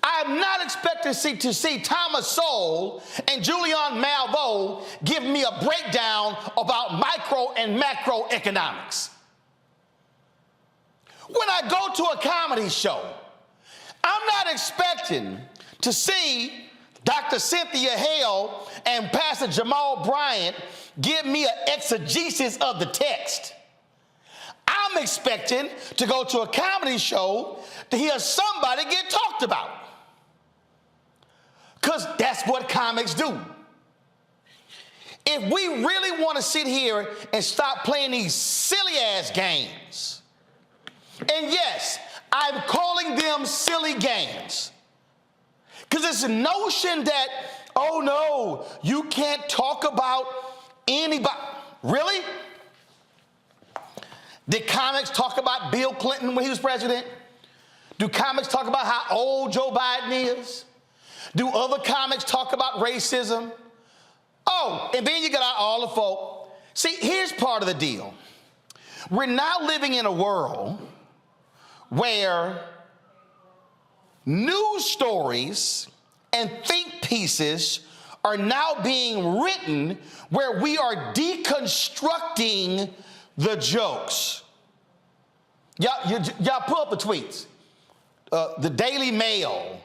I'm not expecting to see Thomas Sowell and Julian Malveaux give me a breakdown about micro and macroeconomics. When I go to a comedy show, I'm not expecting to see Dr. Cynthia Hale and Pastor Jamal Bryant give me an exegesis of the text. I'm expecting to go to a comedy show to hear somebody get talked about. Because that's what comics do. If we really want to sit here and stop playing these silly ass games, and yes, I'm calling them silly games, because it's a notion that, oh no, you can't talk about anybody. Really? Did comics talk about Bill Clinton when he was president? Do comics talk about how old Joe Biden is? Do other comics talk about racism? Oh, and then you got all the folk. See, here's part of the deal. We're now living in a world where news stories and think pieces are now being written where we are deconstructing the jokes. Y'all pull up the tweets. The Daily Mail,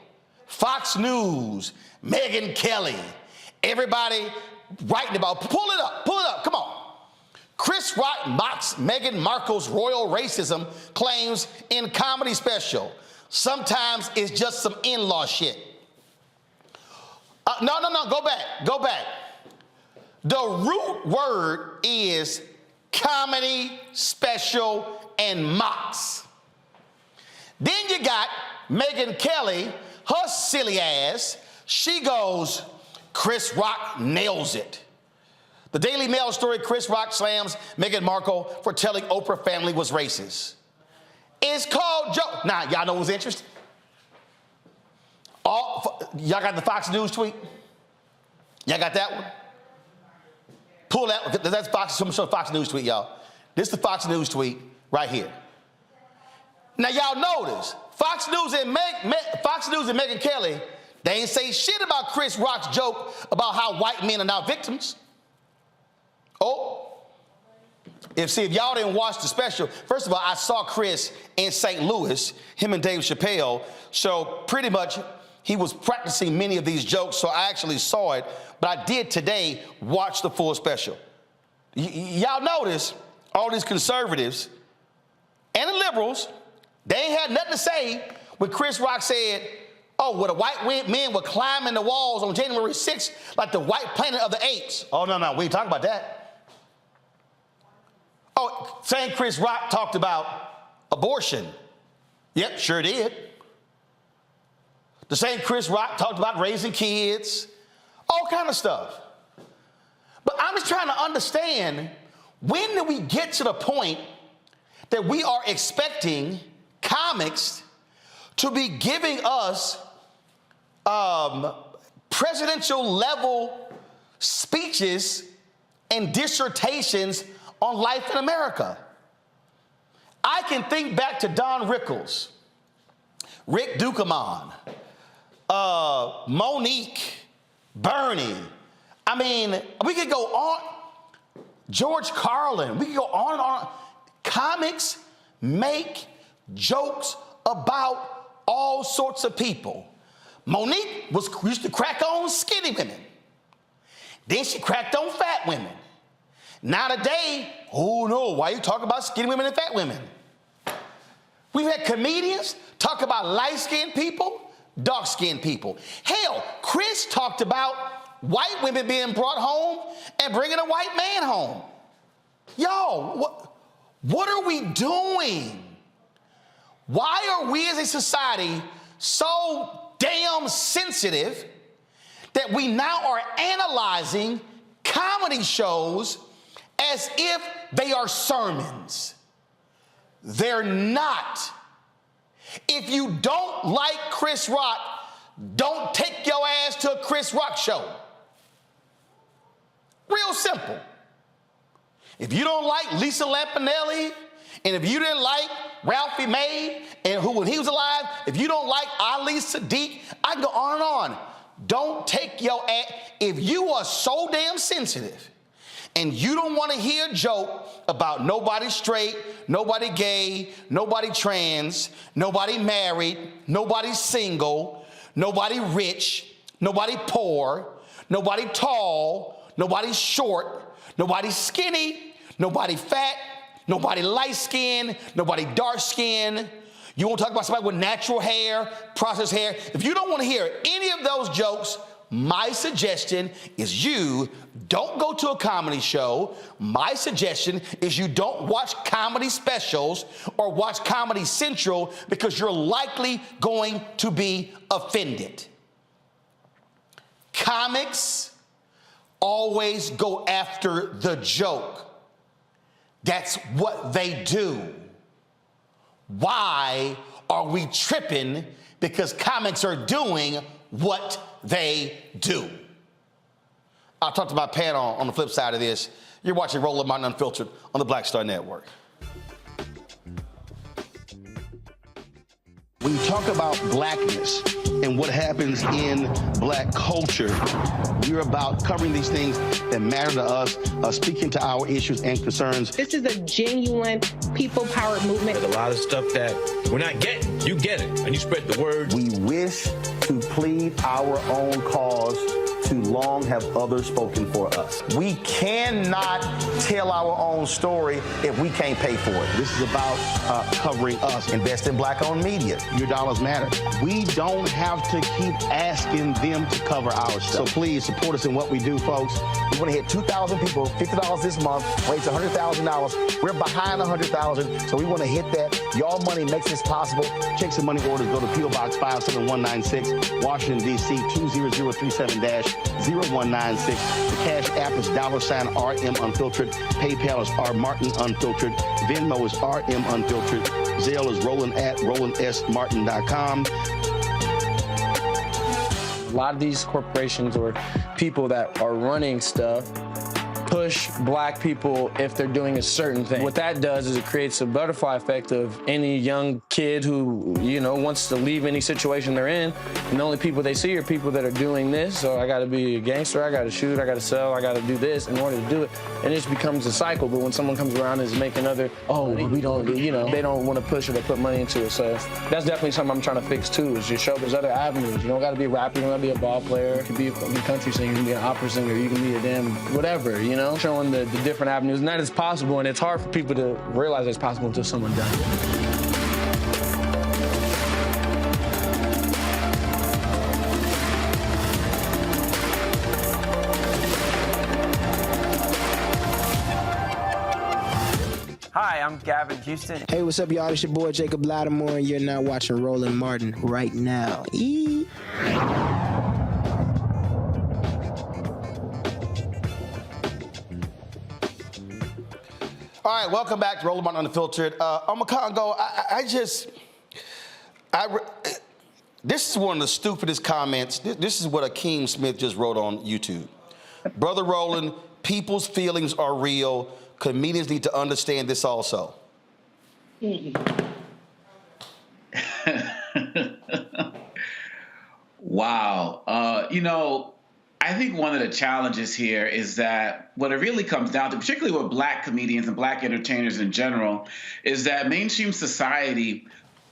Fox News, Megyn Kelly, everybody writing about, pull it up, come on. Chris Rock mocks Meghan Markle's royal racism claims in comedy special. Sometimes it's just some in-law shit. No, go back. The root word is comedy, special, and mocks. Then you got Megyn Kelly, her silly ass, she goes, Chris Rock nails it. The Daily Mail story, Chris Rock slams Meghan Markle for telling Oprah family was racist. It's called joke. Now, y'all know what's interesting? Y'all got the Fox News tweet? Y'all got that one? Pull that. That's Fox News tweet, y'all. This is the Fox News tweet right here. Now, y'all notice, Fox News and Megyn Kelly, they ain't say shit about Chris Rock's joke about how white men are now victims. Oh, if y'all didn't watch the special, first of all, I saw Chris in St. Louis, him and Dave Chappelle, so pretty much he was practicing many of these jokes, so I actually saw it, but I did today watch the full special. Y'all notice all these conservatives and the liberals, they ain't had nothing to say when Chris Rock said, oh, well, the white men were climbing the walls on January 6th like the white planet of the apes. Oh, no, we ain't talking about that. Oh, saying Chris Rock talked about abortion. Yep, sure did. The same Chris Rock talked about raising kids, all kind of stuff. But I'm just trying to understand, when do we get to the point that we are expecting comics to be giving us presidential level speeches and dissertations on life in America. I can think back to Don Rickles, Rick Ducommun, Monique, Bernie. I mean, we could go on. George Carlin. We could go on and on. Comics make jokes about all sorts of people. Monique used to crack on skinny women. Then she cracked on fat women. Now today, oh no, why you talk about skinny women and fat women? We've had comedians talk about light-skinned people, dark-skinned people. Hell, Chris talked about white women being brought home and bringing a white man home. Y'all, what are we doing? Why are we as a society so damn sensitive that we now are analyzing comedy shows as if they are sermons? They're not. If you don't like Chris Rock, don't take your ass to a Chris Rock show. Real simple. If you don't like Lisa Lampanelli, and if you didn't like Ralphie May, and who when he was alive, if you don't like Ali Sadiq, I can go on and on. Don't take your ass. If you are so damn sensitive and you don't want to hear a joke about nobody straight, nobody gay, nobody trans, nobody married, nobody single, nobody rich, nobody poor, nobody tall, nobody short, nobody skinny, nobody fat, nobody light-skinned, nobody dark-skinned. You want to talk about somebody with natural hair, processed hair. If you don't want to hear any of those jokes, my suggestion is you don't go to a comedy show. My suggestion is you don't watch comedy specials or watch Comedy Central because you're likely going to be offended. Comics always go after the joke. That's what they do. Why are we tripping because comics are doing what they do? I'll talk to my panel on the flip side of this. You're watching Roland Martin Unfiltered on the Black Star Network. When you talk about blackness and what happens in black culture, we're about covering these things that matter to us, speaking to our issues and concerns. This is a genuine people-powered movement. There's a lot of stuff that we're not getting. You get it, and you spread the word. We wish to plead our own cause. Too long have others spoken for us. We cannot tell our own story if we can't pay for it. This is about covering us. Invest in black-owned media. Your dollars matter. We don't have to keep asking them to cover our stuff. So please support us in what we do, folks. We want to hit 2,000 people, $50 this month, raise $100,000. We're behind 100,000, so we want to hit that. Y'all money makes this possible. Checks and money orders go to P.O. Box 57196, Washington, D.C. 20037-0196. The Cash App is $RM Unfiltered. PayPal is R Martin Unfiltered. Venmo is RM Unfiltered. Zelle is Roland at RolandSMartin.com. A lot of these corporations or people that are running stuff push black people if they're doing a certain thing. What that does is it creates a butterfly effect of any young kid who, wants to leave any situation they're in, and the only people they see are people that are doing this. So I gotta be a gangster, I gotta shoot, I gotta sell, I gotta do this in order to do it. And it just becomes a cycle. But when someone comes around and is making we don't, they don't want to push it or put money into it. So that's definitely something I'm trying to fix too, is just show there's other avenues. You don't gotta be a rapper, you don't gotta be a ball player, you can be a country singer, you can be an opera singer, you can be a damn whatever, showing the different avenues, and that is possible, and it's hard for people to realize it's possible until someone does. Hi, I'm Gavin Houston. Hey, what's up, y'all? It's your boy Jacob Lattimore, and you're now watching Roland Martin right now. All right, welcome back to Roland Martin Unfiltered. On Congo, this is one of the stupidest comments. This is what Akeem Smith just wrote on YouTube. Brother Roland, people's feelings are real. Comedians need to understand this also. Wow. You know, I think one of the challenges here is that what it really comes down to, particularly with Black comedians and Black entertainers in general, is that mainstream society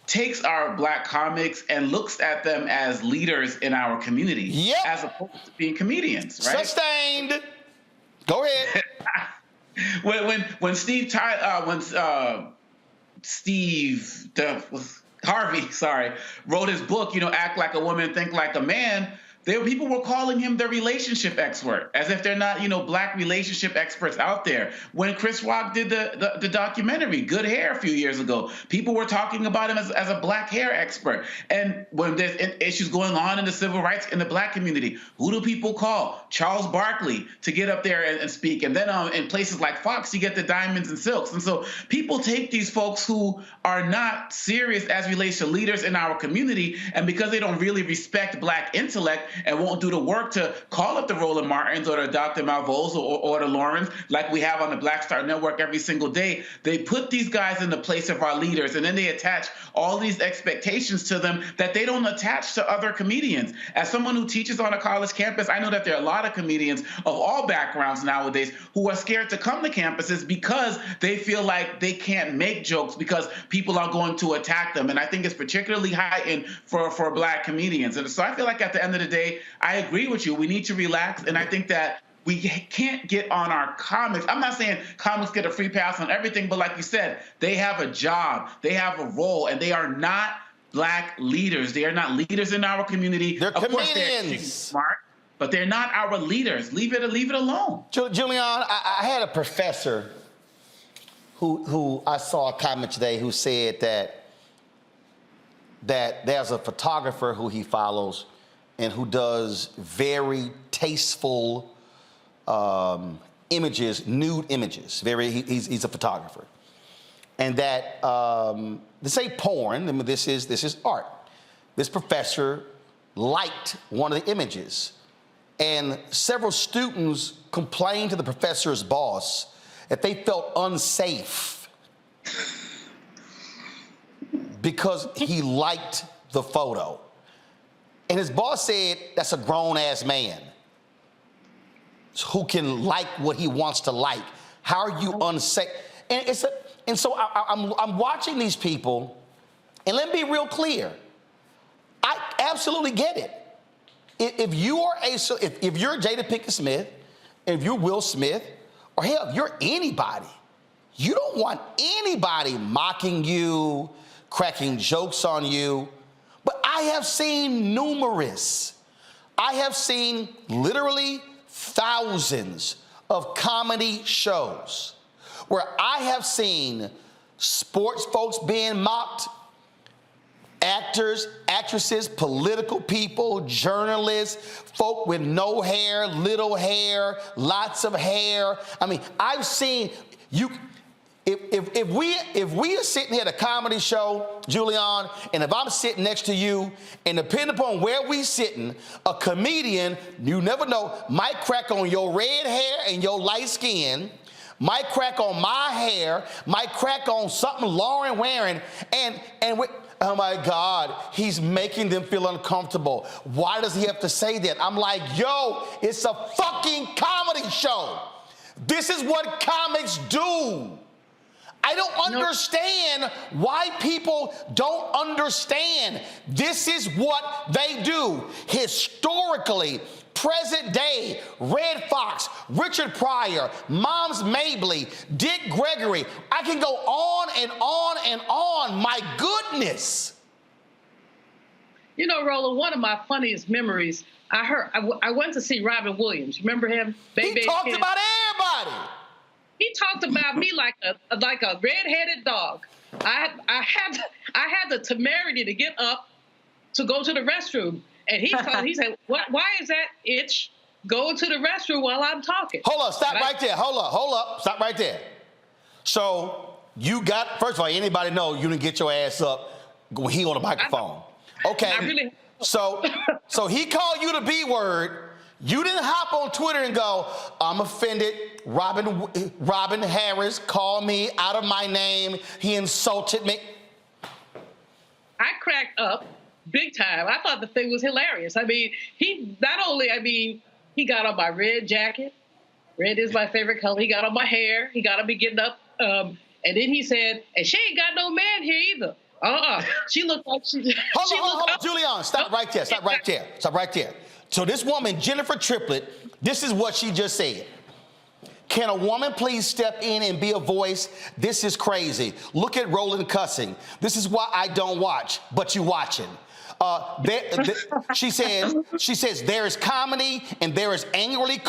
takes our Black comics and looks at them as leaders in our community, as opposed to being comedians, right? Sustained. Go ahead. when Steve Harvey, wrote his book, you know, Act Like a Woman, Think Like a Man, people were calling him the relationship expert, as if they're not, you know, Black relationship experts out there. When Chris Rock did the documentary, Good Hair, a few years ago, people were talking about him as a Black hair expert. And when there's issues going on in the civil rights in the Black community, who do people call? Charles Barkley to get up there and speak. And then in places like Fox, you get the Diamonds and Silks. And so people take these folks who are not serious as relates to leaders in our community, and because they don't really respect Black intellect, and won't do the work to call up the Roland Martins or the Dr. Malveaux or the Laurens, like we have on the Black Star Network every single day. They put these guys in the place of our leaders, and then they attach all these expectations to them that they don't attach to other comedians. As someone who teaches on a college campus, I know that there are a lot of comedians of all backgrounds nowadays who are scared to come to campuses because they feel like they can't make jokes because people are going to attack them. And I think it's particularly heightened for Black comedians. And so I feel like at the end of the day, I agree with you. We need to relax. And I think that we can't get on our comics. I'm not saying comics get a free pass on everything, but like you said, they have a job, they have a role, and they are not Black leaders. They are not leaders in our community. They're comedians. They're smart, but they're not our leaders. Leave it alone. Julian, I had a professor who I saw a comment today who said that there's a photographer who he follows and who does very tasteful images, nude images. He's a photographer, and that this ain't porn. I mean, this is art. This professor liked one of the images, and several students complained to the professor's boss that they felt unsafe because he liked the photo. And his boss said, that's a grown-ass man who can like what he wants to like. How are you unsafe? And so I'm watching these people, and let me be real clear. I absolutely get it. If you're Jada Pinkett Smith, if you're Will Smith, or hell, if you're anybody, you don't want anybody mocking you, cracking jokes on you. But I have seen literally thousands of comedy shows where I have seen sports folks being mocked, actors, actresses, political people, journalists, folk with no hair, little hair, lots of hair. I mean, I've seen you. If we are sitting here at a comedy show, Julian, and if I'm sitting next to you, and depending upon where we sitting, a comedian, you never know, might crack on your red hair and your light skin, might crack on my hair, might crack on something Lauren wearing, and oh my God, he's making them feel uncomfortable. Why does he have to say that? I'm like, yo, it's a fucking comedy show. This is what comics do. I don't understand why people don't understand. This is what they do. Historically, present day, Red Fox, Richard Pryor, Moms Mabley, Dick Gregory. I can go on and on and on. My goodness. You know, Roland, one of my funniest memories, I went to see Robin Williams. Remember him? He talked about everybody. He talked about me like a red-headed dog. I had the temerity to get up to go to the restroom, and he said, "Why is that itch going to the restroom while I'm talking?" Hold up, stop right there. Hold up, stop right there. So you got, first of all, anybody know you didn't get your ass up when he on the microphone? Okay. I really. So he called you the B word. You didn't hop on Twitter and go, I'm offended. Robin Harris called me out of my name. He insulted me. I cracked up big time. I thought the thing was hilarious. I mean, he got on my red jacket. Red is my favorite color. He got on my hair. He got on me getting up. And then he said, and she ain't got no man here either. She looked like she... Hold on, Julian, stop right there. So this woman, Jennifer Triplett, this is what she just said. Can a woman please step in and be a voice? This is crazy. Look at Roland cussing. This is why I don't watch, but you watching. She says there is comedy and there is angrily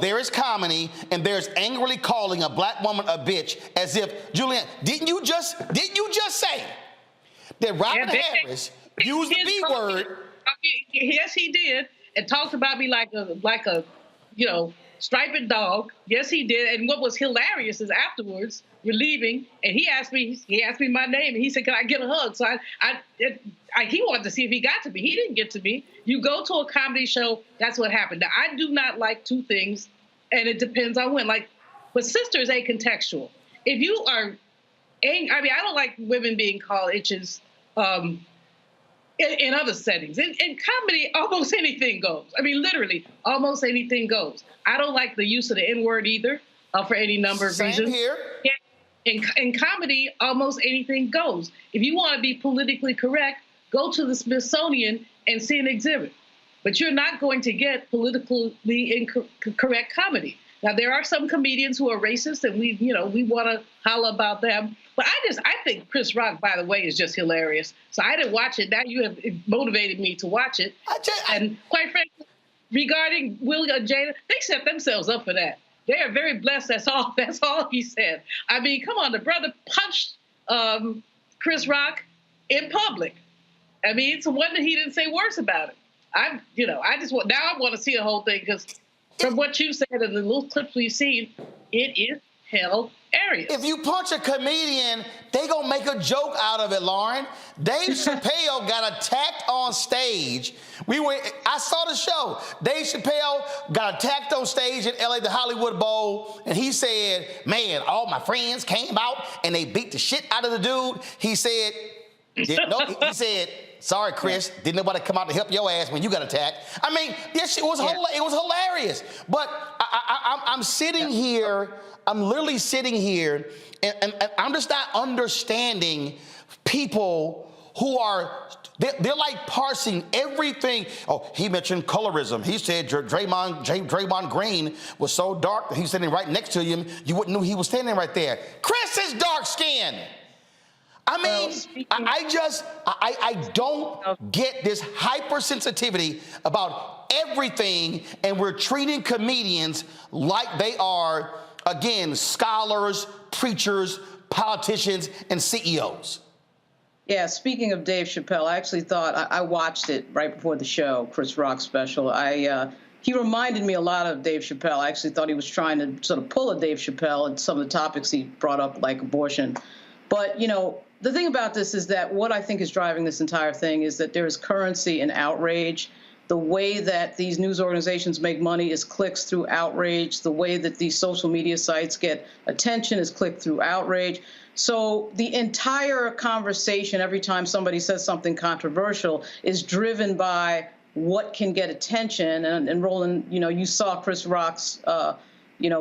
there is comedy and there's angrily calling a black woman a bitch, as if, Julian, didn't you just say that Robin Harris used the B word? Yes, he did, and talked about me like a striped dog. Yes, he did. And what was hilarious is afterwards, we're leaving, and he asked me my name, and he said, "Can I get a hug?" So he wanted to see if he got to me. He didn't get to me. You go to a comedy show, that's what happened. Now, I do not like two things, and it depends on when. But sister is acontextual. If you are angry, I don't like women being called itches. In other settings. In comedy, almost anything goes. Literally, almost anything goes. I don't like the use of the N-word either, for any number of reasons. Same here. Yeah. In comedy, almost anything goes. If you want to be politically correct, go to the Smithsonian and see an exhibit. But you're not going to get politically incorrect comedy. Now, there are some comedians who are racist, and we want to holler about them. But I think Chris Rock, by the way, is just hilarious. So I didn't watch it. Now you have motivated me to watch it. And quite frankly, regarding Will and Jada, they set themselves up for that. They are very blessed. That's all he said. Come on, the brother punched Chris Rock in public. It's a wonder he didn't say worse about it. I want to see the whole thing, because from what you said and the little clips we've seen, it is hilarious. If you punch a comedian, they gonna make a joke out of it, Lauren. Dave Chappelle got attacked on stage. I saw the show. Dave Chappelle got attacked on stage in LA, the Hollywood Bowl, and he said, "Man, all my friends came out and they beat the shit out of the dude." He said, he said, "Sorry, Chris, didn't nobody come out to help your ass when you got attacked." It was hilarious. But I'm sitting here. I'm literally sitting here, and I'm just not understanding people who they're like parsing everything. Oh, he mentioned colorism. He said Draymond Green was so dark that he's sitting right next to him, you wouldn't know he was standing right there. Chris is dark skinned. I don't get this hypersensitivity about everything, and we're treating comedians like they are, again, scholars, preachers, politicians, and CEOs. Yeah, speaking of Dave Chappelle, I actually thought, I watched it right before the show, Chris Rock's special. He reminded me a lot of Dave Chappelle. I actually thought he was trying to sort of pull a Dave Chappelle and some of the topics he brought up, like abortion. But, the thing about this is that what I think is driving this entire thing is that there is currency in outrage. The way that these news organizations make money is clicks through outrage. The way that these social media sites get attention is click through outrage. So the entire conversation, every time somebody says something controversial, is driven by what can get attention. And Roland, you saw Chris Rock's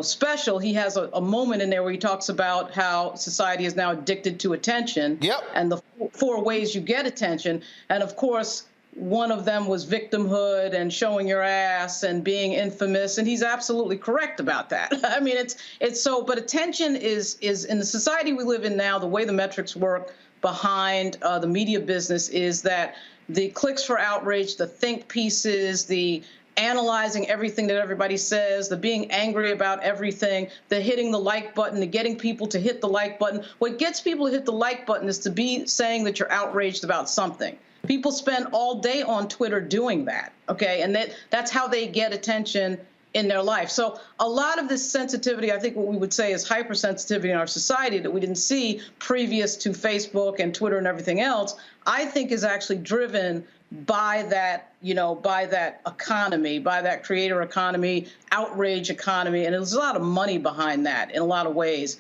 special. He has a moment in there where he talks about how society is now addicted to attention. Yep. And the 4 ways you get attention. And of course, one of them was victimhood and showing your ass and being infamous. And he's absolutely correct about that. But attention is in the society we live in now, the way the metrics work behind the media business is that the clicks for outrage, the think pieces, the analyzing everything that everybody says, the being angry about everything, the hitting the like button, the getting people to hit the like button. What gets people to hit the like button is to be saying that you're outraged about something. People spend all day on Twitter doing that, okay? And that's how they get attention in their life. So a lot of this sensitivity, I think what we would say is hypersensitivity in our society that we didn't see previous to Facebook and Twitter and everything else, I think is actually driven by that, by that economy, by that creator economy, outrage economy. And there's a lot of money behind that in a lot of ways.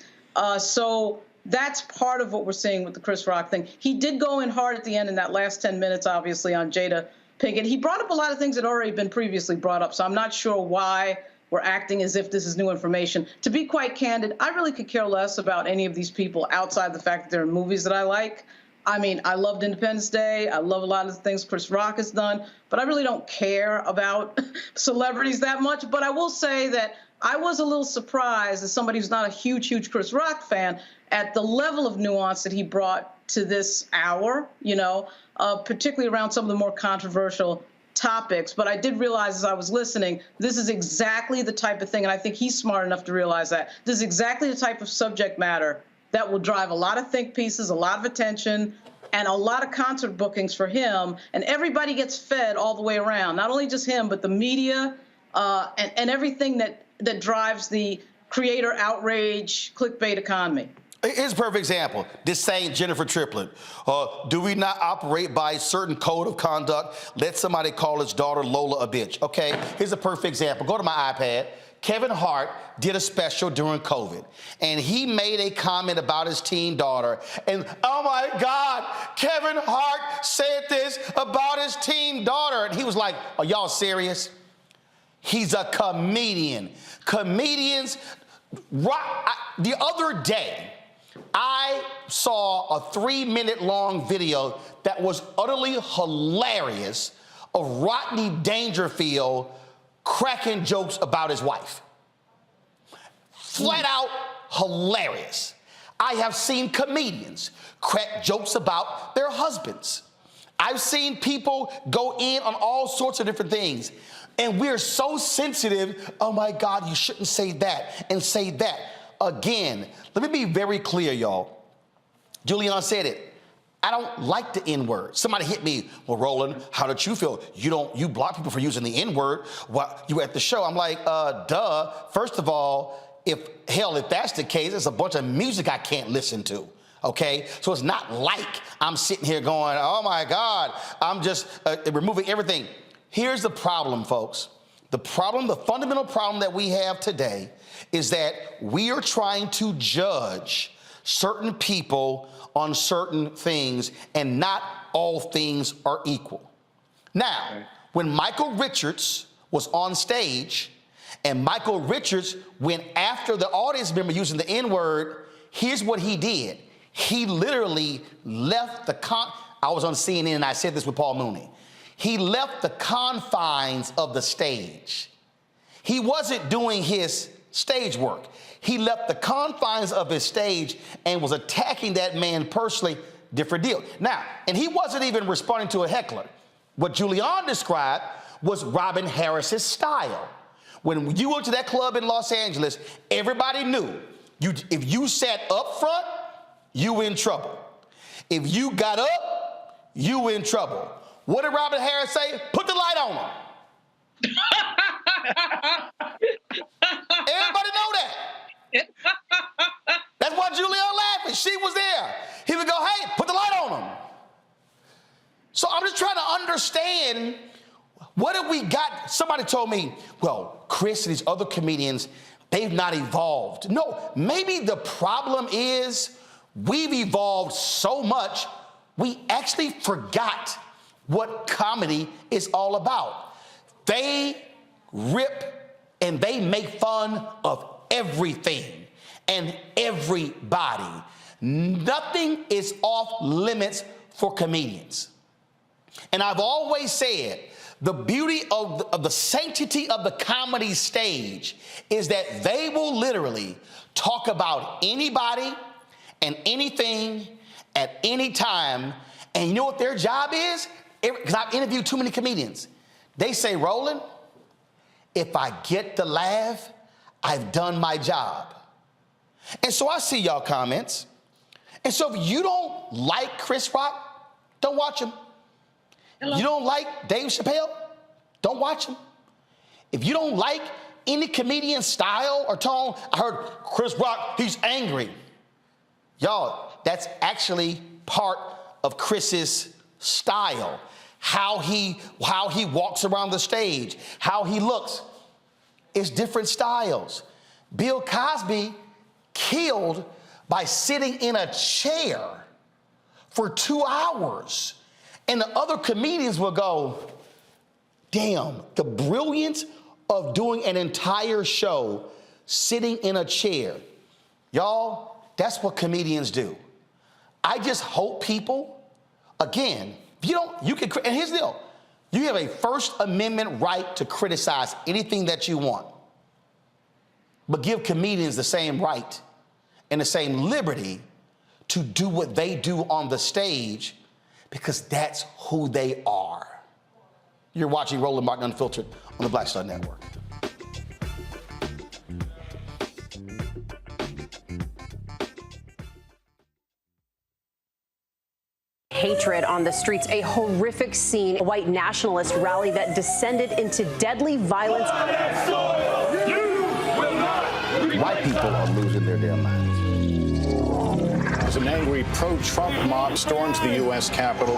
So that's part of what we're seeing with the Chris Rock thing. He did go in hard at the end in that last 10 minutes, obviously, on Jada Pinkett. He brought up a lot of things that had already been previously brought up, so I'm not sure why we're acting as if this is new information. To be quite candid, I really could care less about any of these people outside the fact that they're in movies that I like. I mean, I loved Independence Day. I love a lot of the things Chris Rock has done, but I really don't care about celebrities that much. But I will say that I was a little surprised, as somebody who's not a huge Chris Rock fan, at the level of nuance that he brought to this hour, particularly around some of the more controversial topics. But I did realize as I was listening, this is exactly the type of thing, and I think he's smart enough to realize that, this is exactly the type of subject matter that will drive a lot of think pieces, a lot of attention, and a lot of concert bookings for him. And everybody gets fed all the way around, not only just him, but the media and everything that drives the creator outrage, clickbait economy. Here's a perfect example. This same Jennifer Triplett. Do we not operate by a certain code of conduct? Let somebody call his daughter Lola a bitch. Okay, here's a perfect example. Go to my iPad. Kevin Hart did a special during COVID, and he made a comment about his teen daughter. And oh my God, Kevin Hart said this about his teen daughter. And he was like, are y'all serious? He's a comedian. Comedians, the other day, I saw a 3-minute long video that was utterly hilarious of Rodney Dangerfield cracking jokes about his wife. Flat out hilarious. I have seen comedians crack jokes about their husbands. I've seen people go in on all sorts of different things. And we're so sensitive. Oh my God, you shouldn't say that and say that. Again, let me be very clear, y'all. Julian said it. I don't like the N-word. Somebody hit me. Well, Roland, how did you feel? You block people for using the N-word while you were at the show. I'm like, duh. First of all, if that's the case, it's a bunch of music I can't listen to. Okay? So it's not like I'm sitting here going, oh my God, I'm just removing everything. Here's the problem, folks. The fundamental problem that we have today is that we are trying to judge certain people on certain things, and not all things are equal. Now, when Michael Richards was on stage and Michael Richards went after the audience member using the N-word, here's what he did. He literally left I was on CNN and I said this with Paul Mooney. He left the confines of the stage. He wasn't doing his stage work. He left the confines of his stage and was attacking that man personally. Different deal. Now, and he wasn't even responding to a heckler. What Julian described was Robin Harris's style. When you went to that club in Los Angeles, everybody knew if you sat up front, you in trouble. If you got up, you in trouble. What did Robin Harris say? Put the light on him. Everybody know that. That's why Julian laughing. She was there. He would go, hey, put the light on him. So I'm just trying to understand, what have we got? Somebody told me, well, Chris and these other comedians, they've not evolved. No, maybe the problem is we've evolved so much, we actually forgot what comedy is all about. They rip and they make fun of everything and everybody. Nothing is off limits for comedians. And I've always said, the beauty of the sanctity of the comedy stage is that they will literally talk about anybody and anything at any time. And you know what their job is? Because I've interviewed too many comedians. They say, Roland, if I get the laugh, I've done my job. And so I see y'all comments. And so if you don't like Chris Rock, don't watch him. Hello. You don't like Dave Chappelle, don't watch him. If you don't like any comedian style or tone, I heard Chris Rock, he's angry. Y'all, that's actually part of Chris's style. how he walks around the stage, how he looks. It's different styles. Bill Cosby killed by sitting in a chair for 2 hours. And the other comedians will go, damn, the brilliance of doing an entire show sitting in a chair. Y'all, that's what comedians do. I just hope people, again, you can, and here's the deal. You have a First Amendment right to criticize anything that you want. But give comedians the same right and the same liberty to do what they do on the stage, because that's who they are. You're watching Roland Martin Unfiltered on the Black Star Network. Hatred on the streets, a horrific scene, a white nationalist rally that descended into deadly violence. White people are losing their damn minds. As an angry pro-Trump mob storms the U.S. Capitol,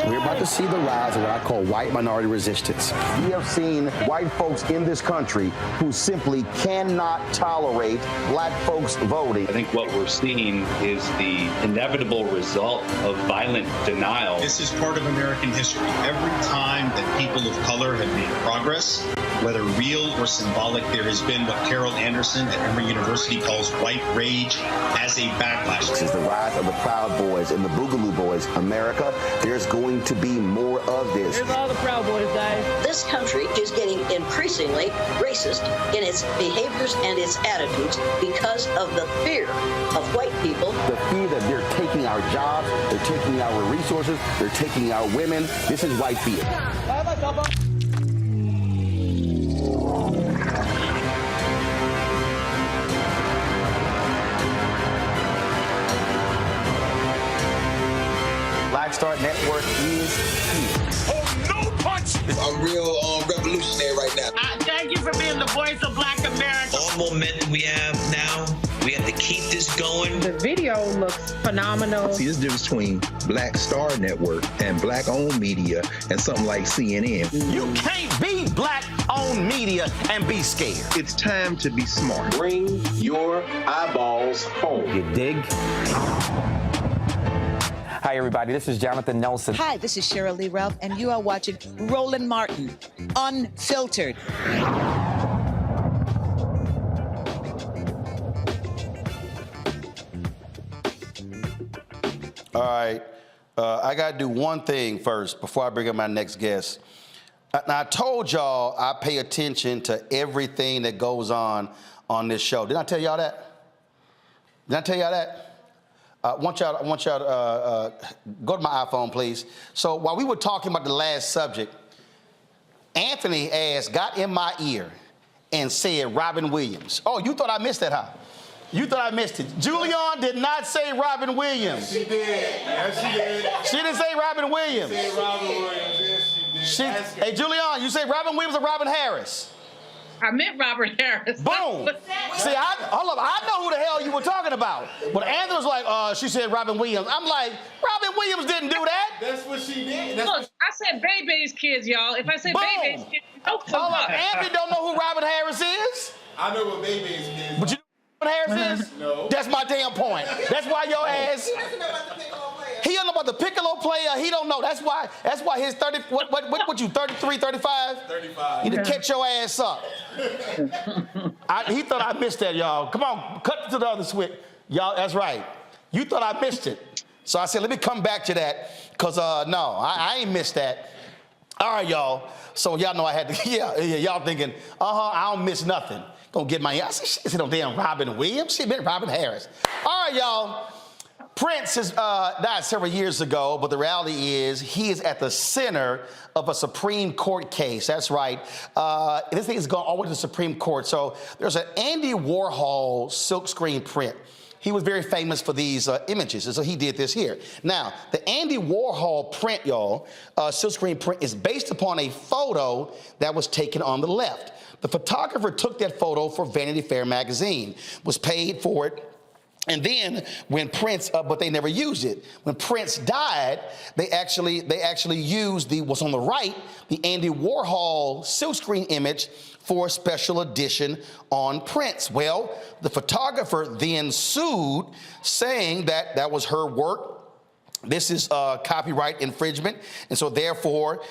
we're about to see the rise of what I call white minority resistance. We have seen white folks in this country who simply cannot tolerate black folks voting. I think what we're seeing is the inevitable result of violent denial. This is part of American history. Every time that people of color have made progress, whether real or symbolic, there has been what Carol Anderson at Emory University calls white rage as a backlash. This is the rise of the Proud Boys and the Boogaloo Boys. America, there's going to be more of this. Here's all the Proud Boys, guys. This country is getting increasingly racist in its behaviors and its attitudes because of the fear of white people. The fear that they're taking our jobs, they're taking our resources, they're taking our women. This is white fear. Black Star Network is here. Oh, no punch! I'm real revolutionary right now. Thank you for being the voice of Black America. All momentum we have now, we have to keep this going. The video looks phenomenal. See, there's a difference between Black Star Network and black-owned media and something like CNN. You can't be black-owned media and be scared. It's time to be smart. Bring your eyeballs home. You dig? Hi, everybody. This is Jonathan Nelson. Hi, this is Cheryl Lee Ralph, and you are watching Roland Martin Unfiltered. All right. I got to do one thing first before I bring up my next guest. Now, I told y'all I pay attention to everything that goes on this show. Didn't I tell y'all that? Did I tell y'all that? I want y'all to go to my iPhone, please. So while we were talking about the last subject, Anthony got in my ear and said Robin Williams. Oh, you thought I missed that, huh? You thought I missed it. Julian did not say Robin Williams. Yes, she did. Yes, she did. She didn't say Robin Williams. She said Robin Williams. Yes, she did. Hey, Julian, you say Robin Williams or Robin Harris? I meant Robert Harris. Boom. See, hold up. I know who the hell you were talking about. But Anthony was like, she said Robin Williams. I'm like, Robin Williams didn't do that. That's what she did. Look, I said Bebe's kids, y'all. If I say Bebe's kids, hold up. Anthony don't know who Robin Harris is? I know what Bebe's kids. But you know who Robin Harris is? No. That's my damn point. That's why your ass. He don't know about the piccolo player. He don't know. That's why his 30, what you, 33, 35? 35. He to catch your ass up. He thought I missed that, y'all. Come on, cut to the other switch. Y'all, that's right. You thought I missed it. So I said, let me come back to that, because, no, I ain't missed that. All right, y'all. So y'all know I had to, y'all thinking, I don't miss nothing. Gonna get my, I said, no damn Robin Williams. She meant Robin Harris. All right, y'all. Prince has died several years ago, but the reality is he is at the center of a Supreme Court case. That's right. This thing has gone all the way to the Supreme Court. So there's an Andy Warhol silkscreen print. He was very famous for these images, and so he did this here. Now, the Andy Warhol print, y'all, silkscreen print, is based upon a photo that was taken on the left. The photographer took that photo for Vanity Fair magazine, was paid for it, And then when Prince, but they never used it. When Prince died, they actually used what's on the right, the Andy Warhol silkscreen image for a special edition on Prince. Well, the photographer then sued, saying that that was her work. This is copyright infringement, and so therefore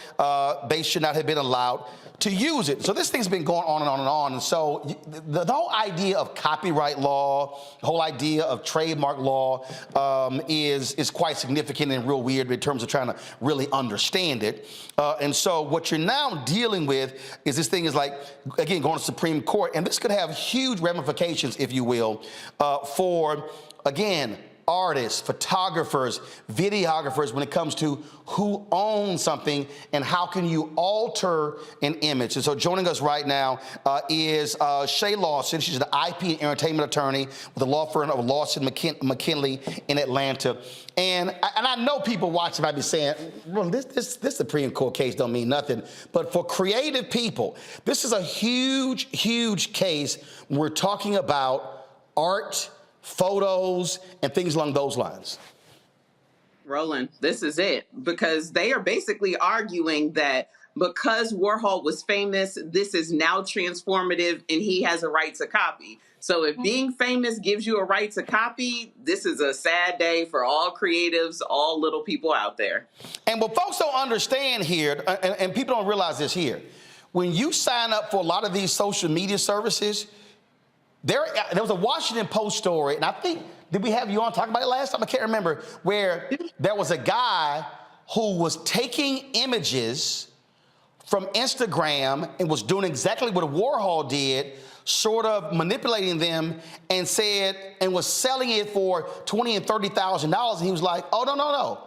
they should not have been allowed to use it. So this thing's been going on and on and on. And so the whole idea of copyright law, the whole idea of trademark law is quite significant and real weird in terms of trying to really understand it. And so what you're now dealing with is this thing is like, again, going to Supreme Court, and this could have huge ramifications, if you will, for, again, artists, photographers, videographers, when it comes to who owns something and how can you alter an image. And so joining us right now is Shay Lawson. She's an IP and entertainment attorney with the law firm of Lawson McKinley in Atlanta. And I know people watching might be saying, well, this Supreme Court case don't mean nothing. But for creative people, this is a huge, huge case. We're talking about art, photos, and things along those lines. Roland, this is it, because they are basically arguing that because Warhol was famous, this is now transformative and he has a right to copy. So if being famous gives you a right to copy, this is a sad day for all creatives, all little people out there. And what folks don't understand here, and people don't realize this here, when you sign up for a lot of these social media services, there was a Washington Post story, and I think, did we have you on talk about it last time? I can't remember, where there was a guy who was taking images from Instagram and was doing exactly what Warhol did, sort of manipulating them, and was selling it for $20,000 and $30,000. And he was like, oh, no.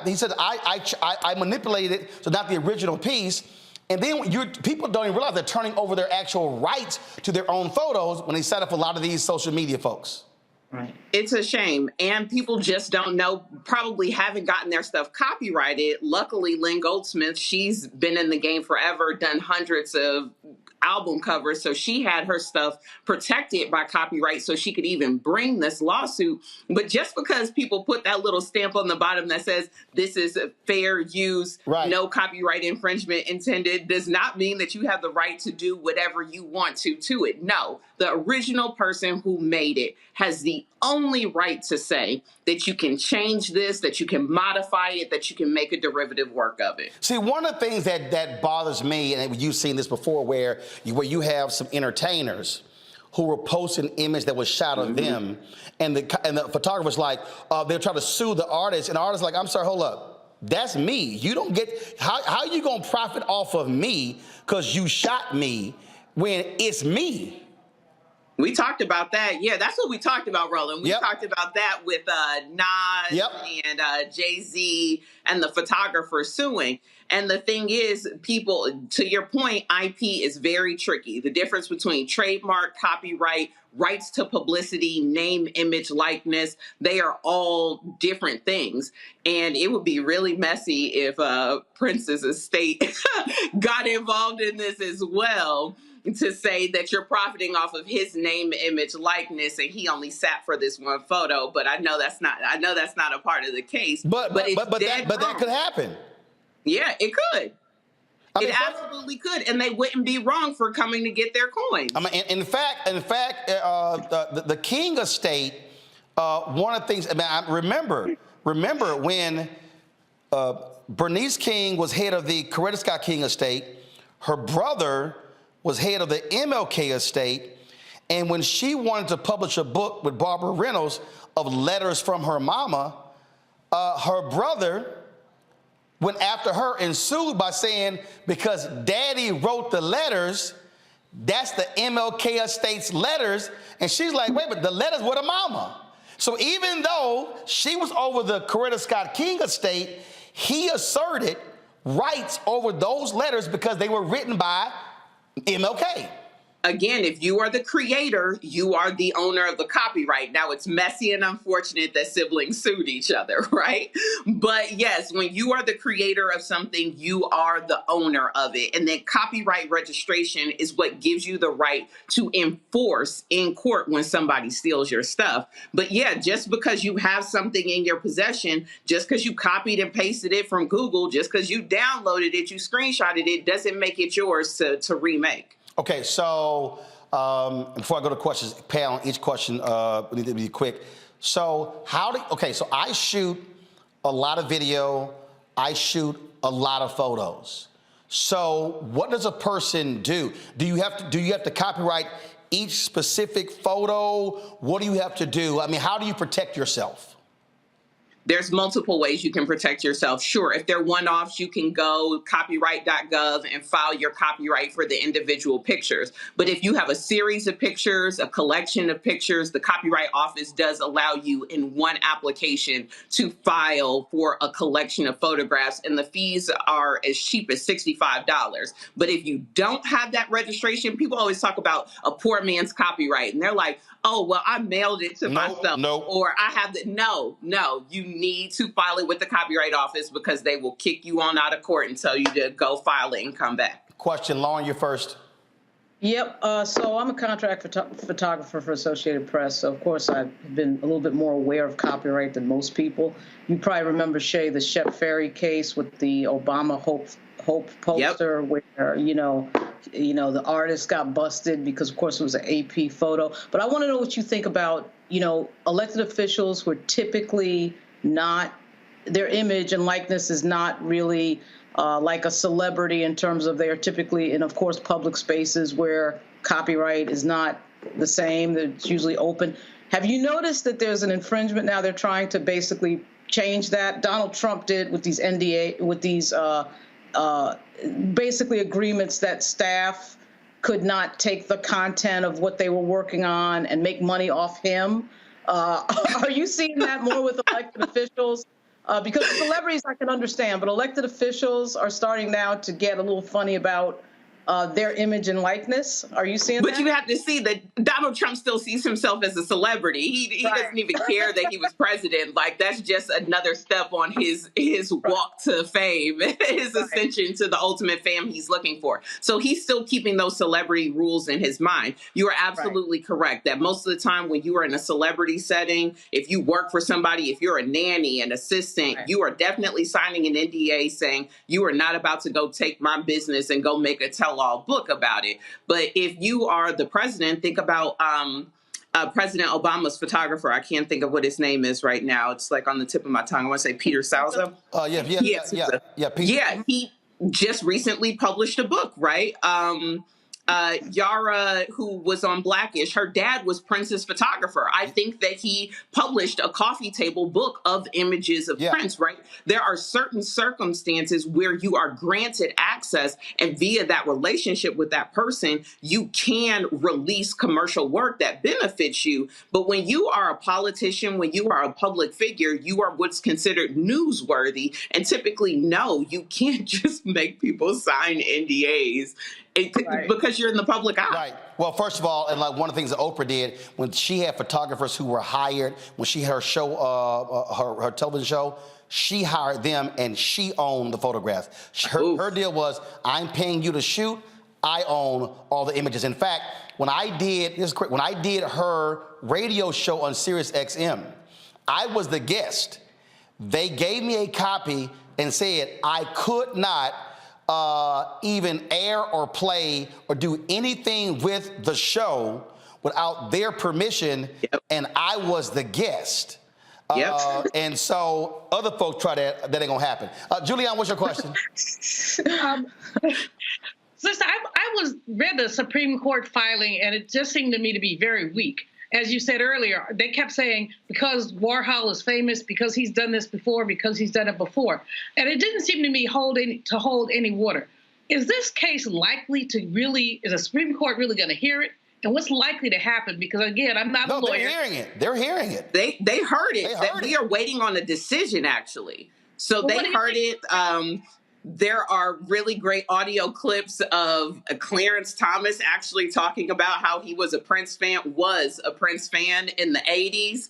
He said, I manipulated it, so not the original piece. And then people don't even realize they're turning over their actual rights to their own photos when they set up a lot of these social media folks. Right. It's a shame. And people just don't know, probably haven't gotten their stuff copyrighted. Luckily, Lynn Goldsmith, she's been in the game forever, done hundreds of album covers. So she had her stuff protected by copyright so she could even bring this lawsuit. But just because people put that little stamp on the bottom that says this is a fair use, right, no copyright infringement intended, does not mean that you have the right to do whatever you want to it. No, the original person who made it has the only right to say that you can change this, that you can modify it, that you can make a derivative work of it. See, one of the things that bothers me, and you've seen this before, where you have some entertainers who were posting an image that was shot of them, and the photographer's like, they're trying to sue the artist, and the artist's like, I'm sorry, hold up. That's me. You don't get, how are you going to profit off of me because you shot me when it's me? We talked about that. Yeah, that's what we talked about, Roland. We talked about that with Nas and Jay-Z and the photographer suing. And the thing is, people, to your point, IP is very tricky. The difference between trademark, copyright, rights to publicity, name, image, likeness, they are all different things. And it would be really messy if Prince's estate got involved in this as well, to say that you're profiting off of his name, image, likeness, and he only sat for this one photo. But I know that's not a part of the case. But that could happen. Yeah, it could. It absolutely could, and they wouldn't be wrong for coming to get their coins. I mean, in fact, the King estate. One of the things. I mean, I remember when Bernice King was head of the Coretta Scott King estate. Her brother was head of the MLK estate, and when she wanted to publish a book with Barbara Reynolds of letters from her mama, her brother went after her and sued by saying, because daddy wrote the letters, that's the MLK estate's letters. And she's like, wait, but the letters were the mama. So even though she was over the Coretta Scott King estate, he asserted rights over those letters because they were written by MLK. again, if you are the creator, you are the owner of the copyright. Now, it's messy and unfortunate that siblings sued each other, right? But yes, when you are the creator of something, you are the owner of it. And then copyright registration is what gives you the right to enforce in court when somebody steals your stuff. But yeah, just because you have something in your possession, just because you copied and pasted it from Google, just because you downloaded it, you screenshotted it, doesn't make it yours to remake. Okay, so before I go to questions, panel, each question need to be quick. So so I shoot a lot of video, I shoot a lot of photos. So what does a person do? Do you have to copyright each specific photo? What do you have to do? I mean, how do you protect yourself? There's multiple ways you can protect yourself. Sure, if they're one-offs, you can go copyright.gov and file your copyright for the individual pictures. But if you have a series of pictures, a collection of pictures, the Copyright Office does allow you in one application to file for a collection of photographs, and the fees are as cheap as $65. But if you don't have that registration, people always talk about a poor man's copyright, and they're like, oh, well, I mailed it to myself, or I have the, no, you need to file it with the Copyright Office because they will kick you on out of court and tell you to go file it and come back. Question, Lauren, you're first. Yep. So I'm a contract photographer for Associated Press. So, of course, I've been a little bit more aware of copyright than most people. You probably remember, Shay, the Shep Ferry case with the Obama Hope poster, where, the artist got busted because, of course, it was an AP photo. But I want to know what you think about, elected officials who are typically not, their image and likeness is not really like a celebrity in terms of they're typically in, of course, public spaces where copyright is not the same. It's usually open. Have you noticed that there's an infringement now? They're trying to basically change that. Donald Trump did with these basically agreements that staff could not take the content of what they were working on and make money off him. Are you seeing that more with elected officials? Because celebrities I can understand, but elected officials are starting now to get a little funny about their image and likeness. Are you seeing that? But you have to see that Donald Trump still sees himself as a celebrity. He doesn't even care that he was president. Like, that's just another step on his walk to fame, his ascension to the ultimate fame he's looking for. So he's still keeping those celebrity rules in his mind. You are absolutely correct that most of the time when you are in a celebrity setting, if you work for somebody, if you're a nanny, an assistant, you are definitely signing an NDA saying you are not about to go take my business and go make a tell-all book about it. But if you are the president, think about President Obama's photographer. I can't think of what his name is right now. It's like on the tip of my tongue. I want to say Peter Salza. Peter. Yeah, he just recently published a book, right? Yara, who was on Blackish, her dad was Prince's photographer. I think that he published a coffee table book of images of Prince, right? There are certain circumstances where you are granted access, and via that relationship with that person, you can release commercial work that benefits you. But when you are a politician, when you are a public figure, you are what's considered newsworthy. And typically, no, you can't just make people sign NDAs. Because you're in the public eye. Right. Well, first of all, and like one of the things that Oprah did when she had photographers who were hired, when she had her show, her television show, she hired them and she owned the photographs. Her deal was, I'm paying you to shoot, I own all the images. In fact, when I did her radio show on Sirius XM, I was the guest. They gave me a copy and said I could not even air or play or do anything with the show without their permission, and I was the guest. And so other folks try that ain't gonna happen. Julianne, what's your question? Sister, I read the Supreme Court filing, and it just seemed to me to be very weak. As you said earlier, they kept saying, because Warhol is famous, because he's done this before, because he's done it before. And it didn't seem to me to hold any water. Is this case likely to is the Supreme Court really going to hear it? And what's likely to happen? Because, again, I'm not a lawyer. They're hearing it. They're hearing it. They heard it. We are waiting on a decision, actually. So they heard it. There are really great audio clips of Clarence Thomas actually talking about how he was a Prince fan in the 80s.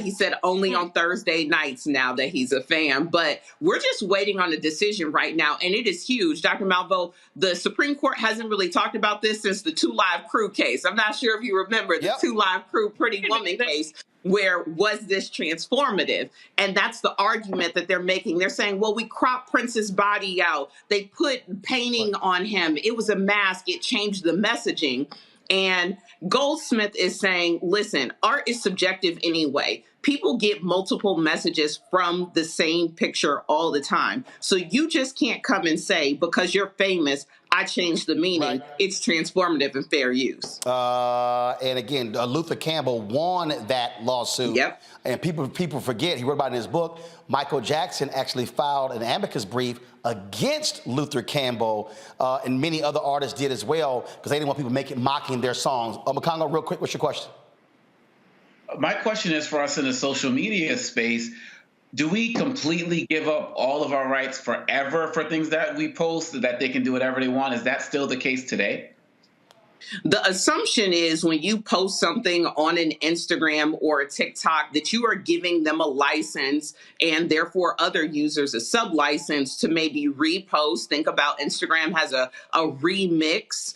He said only on Thursday nights now that he's a fan. But we're just waiting on a decision right now, and it is huge. Dr. Malveaux, the Supreme Court hasn't really talked about this since the 2 Live Crew case. I'm not sure if you remember the 2 Live Crew Pretty Woman case. Where was this transformative? And that's the argument that they're making. They're saying, well, we cropped Prince's body out. They put painting on him. It was a mask. It changed the messaging. And Goldsmith is saying, listen, art is subjective anyway. People get multiple messages from the same picture all the time. So you just can't come and say, because you're famous, I changed the meaning. Right. It's transformative and fair use. And again, Luther Campbell won that lawsuit. Yep. And people forget, he wrote about it in his book, Michael Jackson actually filed an amicus brief against Luther Campbell, and many other artists did as well, because they didn't want people mocking their songs. Makongo, real quick, what's your question? My question is for us in the social media space. Do we completely give up all of our rights forever for things that we post so that they can do whatever they want? Is that still the case today? The assumption is when you post something on an Instagram or a TikTok that you are giving them a license and therefore other users a sub-license to maybe repost. Think about Instagram has a remix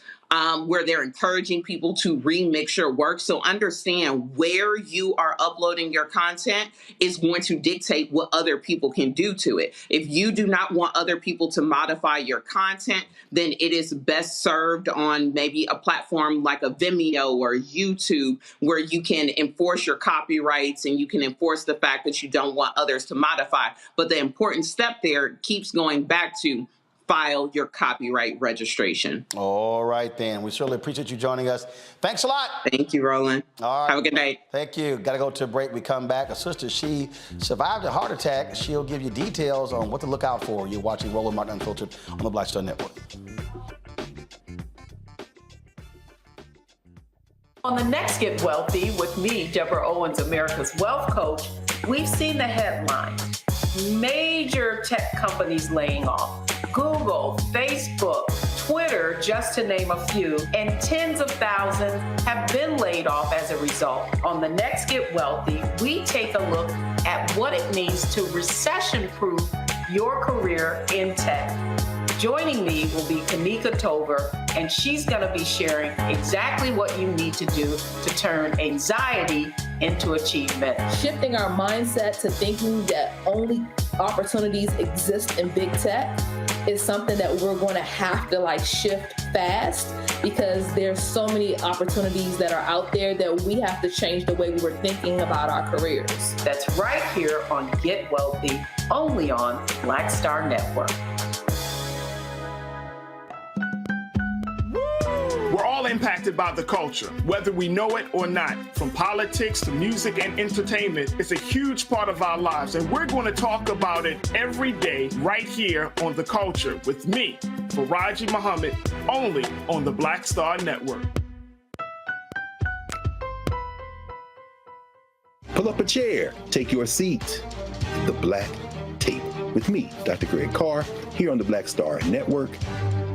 where they're encouraging people to remix your work. So understand where you are uploading your content is going to dictate what other people can do to it. If you do not want other people to modify your content, then it is best served on maybe a platform like a Vimeo or YouTube, where you can enforce your copyrights and you can enforce the fact that you don't want others to modify. But the important step there keeps going back to file your copyright registration. All right, then. We certainly appreciate you joining us. Thanks a lot. Thank you, Roland. All right. Have a good night. Thank you. Got to go to a break. We come back. A sister, she survived a heart attack. She'll give you details on what to look out for. You're watching Roland Martin Unfiltered on the Black Star Network. On the next Get Wealthy with me, Deborah Owens, America's Wealth Coach, we've seen the headlines. Major tech companies laying off. Google, Facebook, Twitter, just to name a few, and tens of thousands have been laid off as a result. On the next Get Wealthy, we take a look at what it means to recession-proof your career in tech. Joining me will be Kanika Tover, and she's going to be sharing exactly what you need to do to turn anxiety into achievement. Shifting our mindset to thinking that only opportunities exist in big tech is something that we're going to have to shift fast, because there's so many opportunities that are out there that we have to change the way we were thinking about our careers. That's right here on Get Wealthy, only on Black Star Network. We're all impacted by the culture, whether we know it or not. From politics to music and entertainment, it's a huge part of our lives, and we're going to talk about it every day right here on The Culture with me, Faraji Muhammad, only on the Black Star Network. Pull up a chair, take your seat. The Black Tape with me, Dr. Greg Carr, here on the Black Star Network.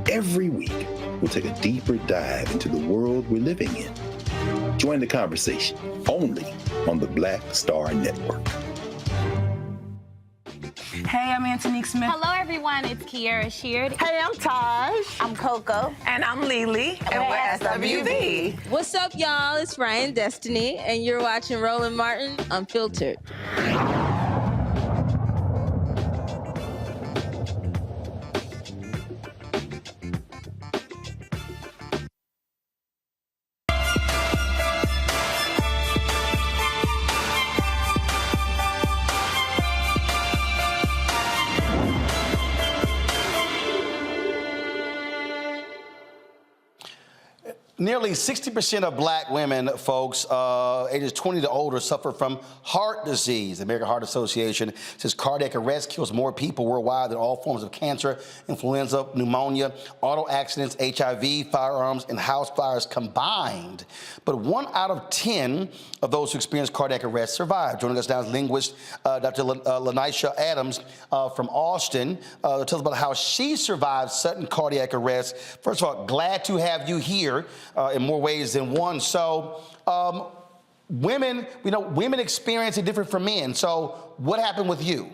Every week, we'll take a deeper dive into the world we're living in. Join the conversation only on the Black Star Network. Hey, I'm Antonique Smith. Hello, everyone. It's Kiara Sheard. Hey, I'm Taj. I'm Coco. And I'm Lily. And we're SWV. What's up, y'all? It's Ryan Destiny, and you're watching Roland Martin Unfiltered. Nearly 60% of black women, folks, ages 20 to older, suffer from heart disease. The American Heart Association says cardiac arrest kills more people worldwide than all forms of cancer, influenza, pneumonia, auto accidents, HIV, firearms, and house fires combined. But 1 out of 10 of those who experience cardiac arrest survive. Joining us now is linguist Dr. Lanisha Adams from Austin to tell us about how she survived sudden cardiac arrest. First of all, glad to have you here in more ways than one. So women, women experience it different from men. So what happened with you?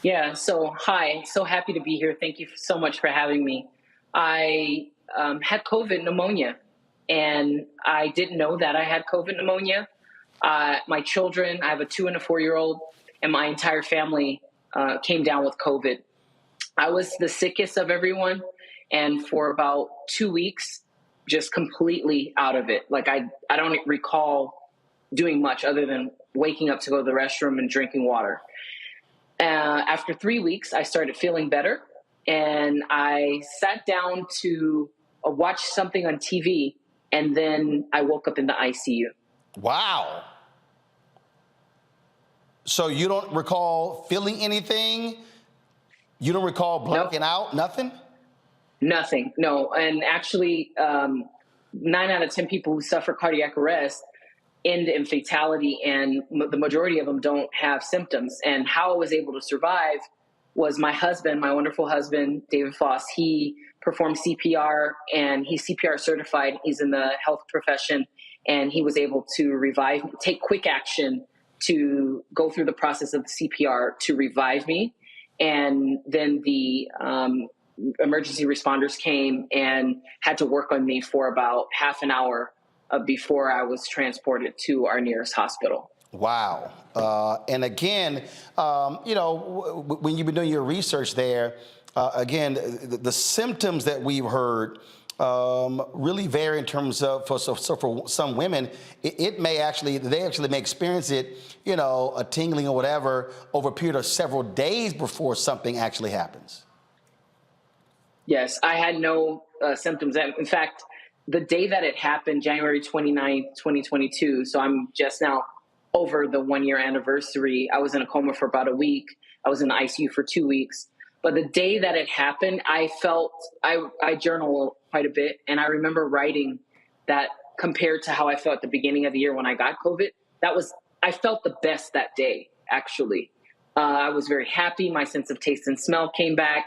Yeah, so hi, so happy to be here. Thank you so much for having me. I had COVID pneumonia, and I didn't know that I had COVID pneumonia. My children, I have a 2- and a 4-year-old, and my entire family came down with COVID. I was the sickest of everyone, and for about 2 weeks, just completely out of it. Like I don't recall doing much other than waking up to go to the restroom and drinking water. After 3 weeks, I started feeling better, and I sat down to watch something on TV, and then I woke up in the ICU. Wow. So you don't recall feeling anything? You don't recall blanking out? Nothing? Nothing, no. And actually, 9 out of 10 people who suffer cardiac arrest end in fatality, and the majority of them don't have symptoms. And how I was able to survive was my husband, my wonderful husband, David Foss. He performed CPR, and he's CPR certified. He's in the health profession, and he was able to revive, take quick action to go through the process of the CPR to revive me. And then the emergency responders came and had to work on me for about half an hour before I was transported to our nearest hospital. Wow. And again, when you've been doing your research there, again, the symptoms that we've heard really vary in terms of, so for some women, they actually may experience it, a tingling or whatever over a period of several days before something actually happens. Yes, I had no symptoms. In fact, the day that it happened, January 29th, 2022, so I'm just now over the 1-year anniversary. I was in a coma for about a week. I was in the ICU for 2 weeks. But the day that it happened, I journal quite a bit. And I remember writing that compared to how I felt at the beginning of the year when I got COVID, I felt the best that day, actually. I was very happy. My sense of taste and smell came back,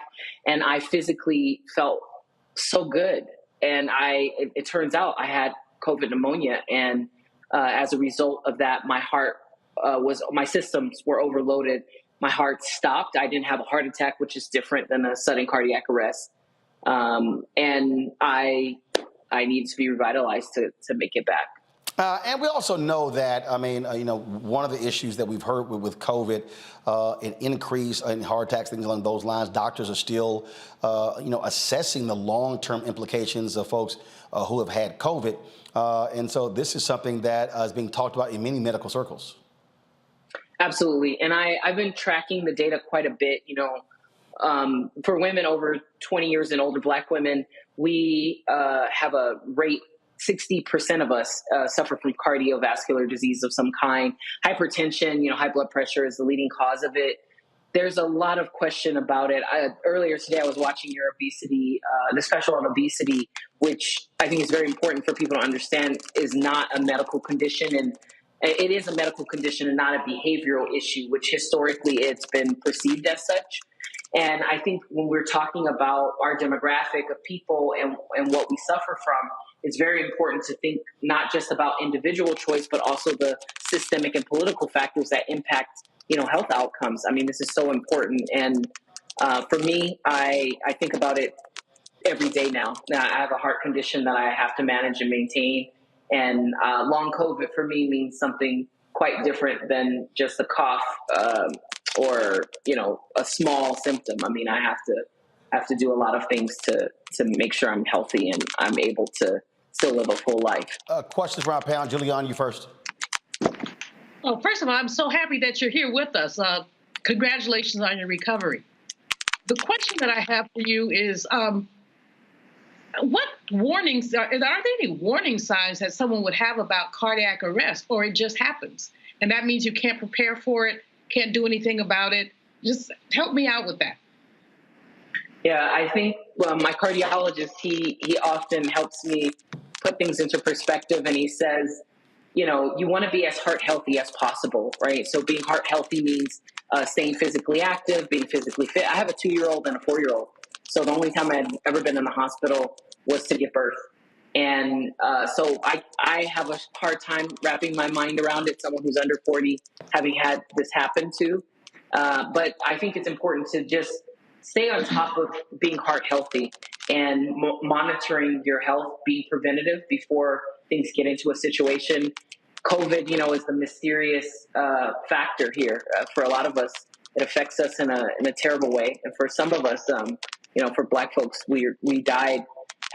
and I physically felt so good. And it turns out I had COVID pneumonia. And as a result of that, my systems were overloaded. My heart stopped. I didn't have a heart attack, which is different than a sudden cardiac arrest. And I needed to be revitalized to make it back. And we also know that, one of the issues that we've heard with COVID, an increase in heart attacks, things along those lines, doctors are still, assessing the long-term implications of folks who have had COVID. And so this is something that is being talked about in many medical circles. Absolutely. And I've been tracking the data quite a bit, for women over 20 years and older, Black women, we have a rate, 60% of us suffer from cardiovascular disease of some kind. Hypertension, high blood pressure is the leading cause of it. There's a lot of question about it. Earlier today, I was watching your obesity, the special on obesity, which I think is very important for people to understand is not a medical condition. And it is a medical condition and not a behavioral issue, which historically it's been perceived as such. And I think when we're talking about our demographic of people and what we suffer from, it's very important to think not just about individual choice, but also the systemic and political factors that impact, health outcomes. I mean, this is so important. And for me, I think about it every day now. Now, I have a heart condition that I have to manage and maintain. And long COVID for me means something quite different than just a cough or, a small symptom. I mean, I have to do a lot of things to make sure I'm healthy and I'm able to still live a full life. Questions from our panel. Julianne, you first. Oh, first of all, I'm so happy that you're here with us. Congratulations on your recovery. The question that I have for you is, what warnings, are there any warning signs that someone would have about cardiac arrest, or it just happens? And that means you can't prepare for it, can't do anything about it. Just help me out with that. Yeah, I think my cardiologist, he often helps me put things into perspective, and he says, you know, you want to be as heart healthy as possible, right? So being heart healthy means staying physically active, being physically fit. I have a 2-year-old and a 4-year-old. So the only time I'd ever been in the hospital was to give birth. And so I have a hard time wrapping my mind around it, someone who's under 40 having had this happen to. But I think it's important to just stay on top of being heart healthy and monitoring your health, being preventative before things get into a situation. COVID, you know, is the mysterious factor here. For a lot of us, it affects us in a terrible way. And for some of us, you know, for Black folks, we died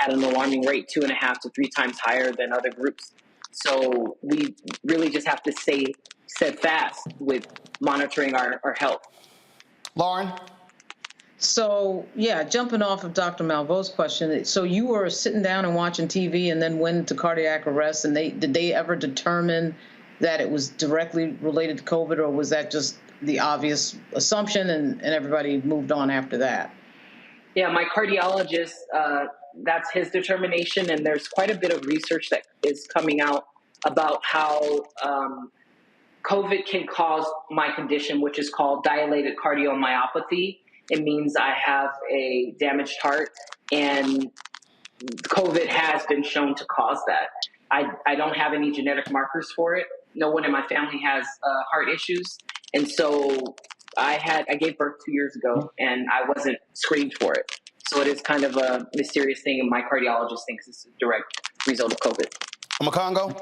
at an alarming rate, 2.5 to 3 times higher than other groups. So we really just have to stay steadfast with monitoring our health. Lauren? So, yeah, jumping off of Dr. Malveau's question, so you were sitting down and watching TV and then went into cardiac arrest, and did they ever determine that it was directly related to COVID, or was that just the obvious assumption and everybody moved on after that? Yeah, my cardiologist, that's his determination, and there's quite a bit of research that is coming out about how COVID can cause my condition, which is called dilated cardiomyopathy. It means I have a damaged heart, and COVID has been shown to cause that. I don't have any genetic markers for it. No one in my family has heart issues. And so I gave birth 2 years ago, and I wasn't screened for it. So it is kind of a mysterious thing, and my cardiologist thinks it's a direct result of COVID. Congo?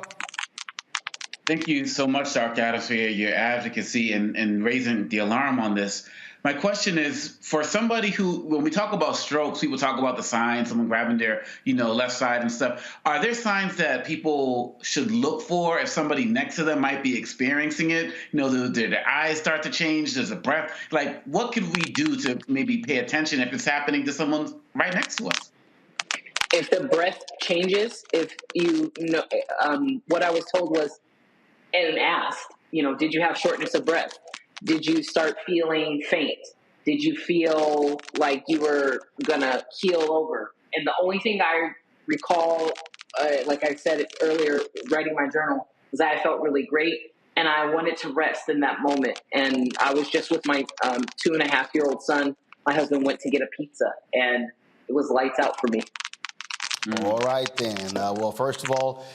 Thank you so much, Dr. Adams, for your advocacy and raising the alarm on this. My question is, for somebody who, when we talk about strokes, people talk about the signs, someone grabbing their, left side and stuff. Are there signs that people should look for if somebody next to them might be experiencing it? Do their eyes start to change? Does the breath, what could we do to maybe pay attention if it's happening to someone right next to us? If the breath changes, if what I was told was, and asked, did you have shortness of breath? Did you start feeling faint? Did you feel like you were gonna keel over? And the only thing I recall, like I said earlier, writing my journal, was that I felt really great and I wanted to rest in that moment. And I was just with my 2.5-year-old son. My husband went to get a pizza and it was lights out for me. All right, then. Well, first of all,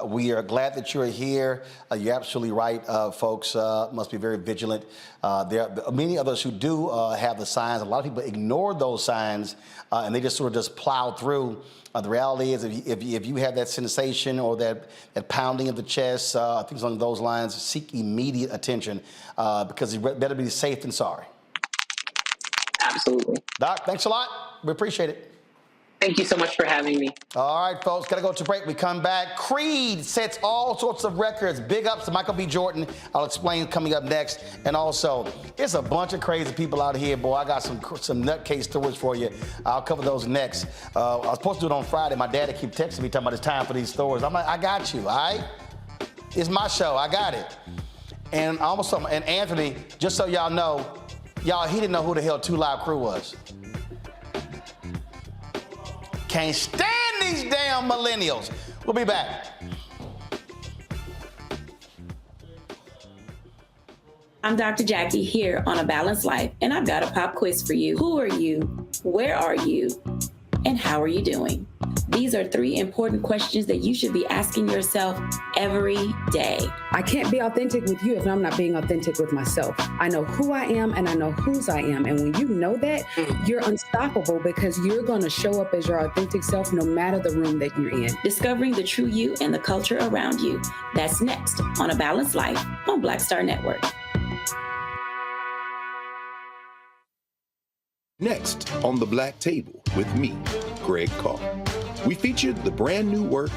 we are glad that you're here. You're absolutely right, folks. Must be very vigilant. There are many of us who do have the signs. A lot of people ignore those signs, and they just sort of just plow through. The reality is, if you have that sensation or that pounding of the chest, things along those lines, seek immediate attention because you better be safe than sorry. Absolutely. Doc, thanks a lot. We appreciate it. Thank you so much for having me. All right, folks, got to go to break. We come back. Creed sets all sorts of records. Big ups to Michael B. Jordan. I'll explain coming up next. And also, it's a bunch of crazy people out here, boy. I got some nutcase stories for you. I'll cover those next. I was supposed to do it on Friday. My daddy keep texting me, talking about it's time for these stories. I'm like, I got you, all right? It's my show. I got it. And and Anthony, just so y'all know, he didn't know who the hell 2 Live Crew was. Can't stand these damn millennials. We'll be back. I'm Dr. Jackie here on A Balanced Life, and I've got a pop quiz for you. Who are you? Where are you? And how are you doing? These are 3 important questions that you should be asking yourself every day. I can't be authentic with you if I'm not being authentic with myself. I know who I am and I know whose I am. And when you know that, you're unstoppable because you're going to show up as your authentic self no matter the room that you're in. Discovering the true you and the culture around you. That's next on A Balanced Life on Black Star Network. Next on The Black Table with me, Greg Carr. We featured the brand new work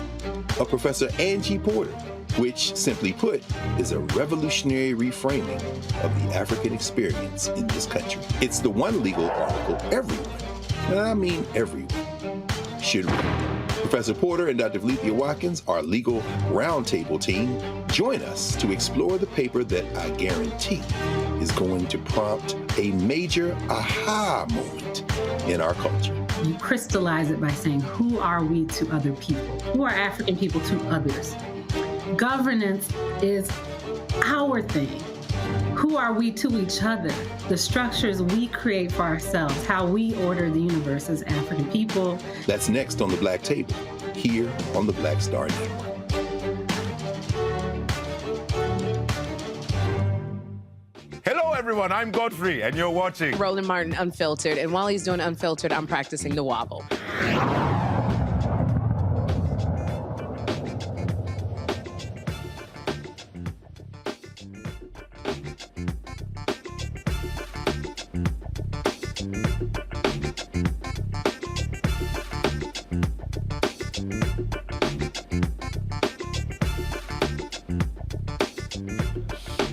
of Professor Angie Porter, which, simply put, is a revolutionary reframing of the African experience in this country. It's the one legal article everyone, and I mean everyone, should read. Professor Porter and Dr. Valencia Watkins, our legal roundtable team, join us to explore the paper that I guarantee is going to prompt a major aha moment in our culture. You crystallize it by saying, who are we to other people? Who are African people to others? Governance is our thing. Who are we to each other? The structures we create for ourselves, how we order the universe as African people. That's next on the Black Table, here on the Black Star Network. Hello, everyone. I'm Godfrey, and you're watching Roland Martin Unfiltered. And while he's doing Unfiltered, I'm practicing the wobble.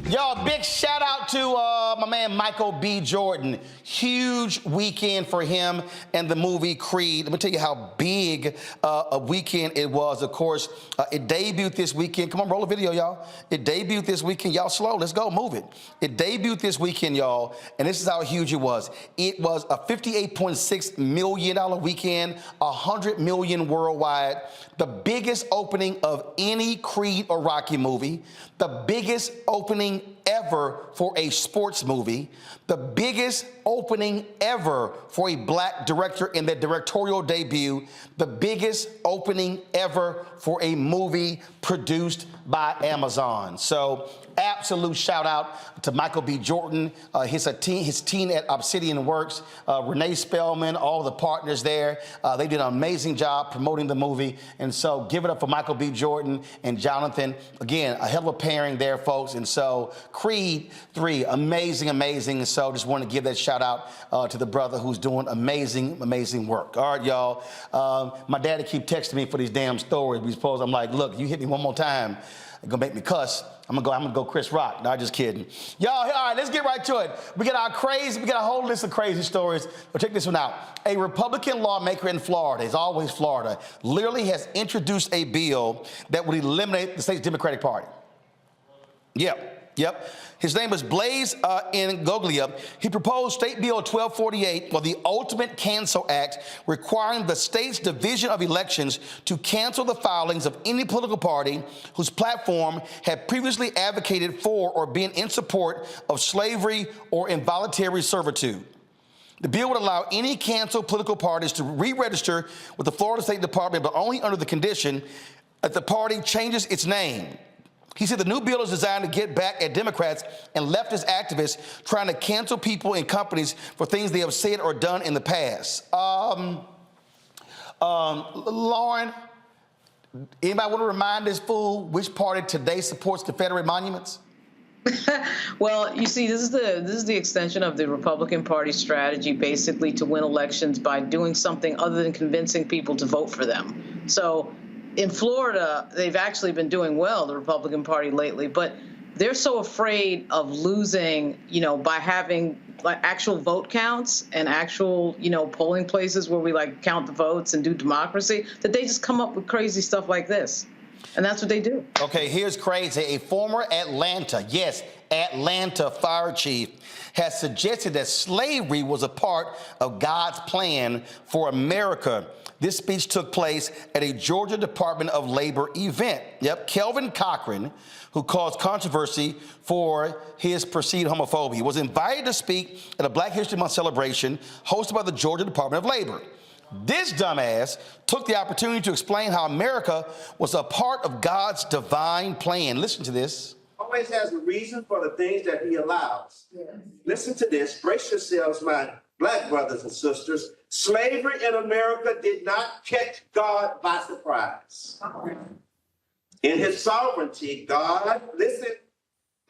Y'all, big shout out to my man Michael B. Jordan. Huge weekend for him and the movie Creed. Let me tell you how big a weekend it was. Of course, it debuted this weekend. Come on, roll a video, y'all. It debuted this weekend. Y'all slow. Let's go. Move it. It debuted this weekend, y'all. And this is how huge it was. It was a $58.6 million weekend, $100 million worldwide. The biggest opening of any Creed or Rocky movie. The biggest opening ever for a sports movie, the biggest opening ever for a black director in their directorial debut, the biggest opening ever for a movie produced by Amazon. So absolute shout out to Michael B. Jordan, his team at Obsidian Works, Renee Spellman, all the partners there. They did an amazing job promoting the movie. And so give it up for Michael B. Jordan and Jonathan. Again, a hell of a pairing there, folks. And so Creed 3, amazing, amazing. And so just want to give that shout out to the brother who's doing amazing, amazing work. All right, y'all. My daddy keep texting me for these damn stories. I'm like, look, you hit me one more time, it's gonna make me cuss. I'm gonna go Chris Rock. No, just kidding. Y'all, all right, let's get right to it. We got a whole list of crazy stories. But check this one out. A Republican lawmaker in Florida, it's always Florida, literally has introduced a bill that would eliminate the state's Democratic Party. Yep. His name is Blaze Ngoglia. He proposed State Bill 1248, or the Ultimate Cancel Act, requiring the state's Division of Elections to cancel the filings of any political party whose platform had previously advocated for or been in support of slavery or involuntary servitude. The bill would allow any canceled political parties to re-register with the Florida State Department, but only under the condition that the party changes its name. He said the new bill is designed to get back at Democrats and leftist activists trying to cancel people and companies for things they have said or done in the past. Lauren, anybody want to remind this fool which party today supports Confederate monuments? Well, you see, this is the extension of the Republican Party strategy, basically to win elections by doing something other than convincing people to vote for them. So in Florida, they've actually been doing well, the Republican Party lately, but they're so afraid of losing, by having like actual vote counts and actual, polling places where we like count the votes and do democracy, that they just come up with crazy stuff like this. And that's what they do. Okay, here's crazy. A former Atlanta fire chief has suggested that slavery was a part of God's plan for America. This speech took place at a Georgia Department of Labor event. Kelvin Cochran, who caused controversy for his perceived homophobia, was invited to speak at a Black History Month celebration hosted by the Georgia Department of Labor. This dumbass took the opportunity to explain how America was a part of God's divine plan. Listen to this. Always has a reason for the things that he allows. Yeah. Listen to this. Brace yourselves, my Black brothers and sisters. Slavery in America did not catch God by surprise. In his sovereignty, God, listen,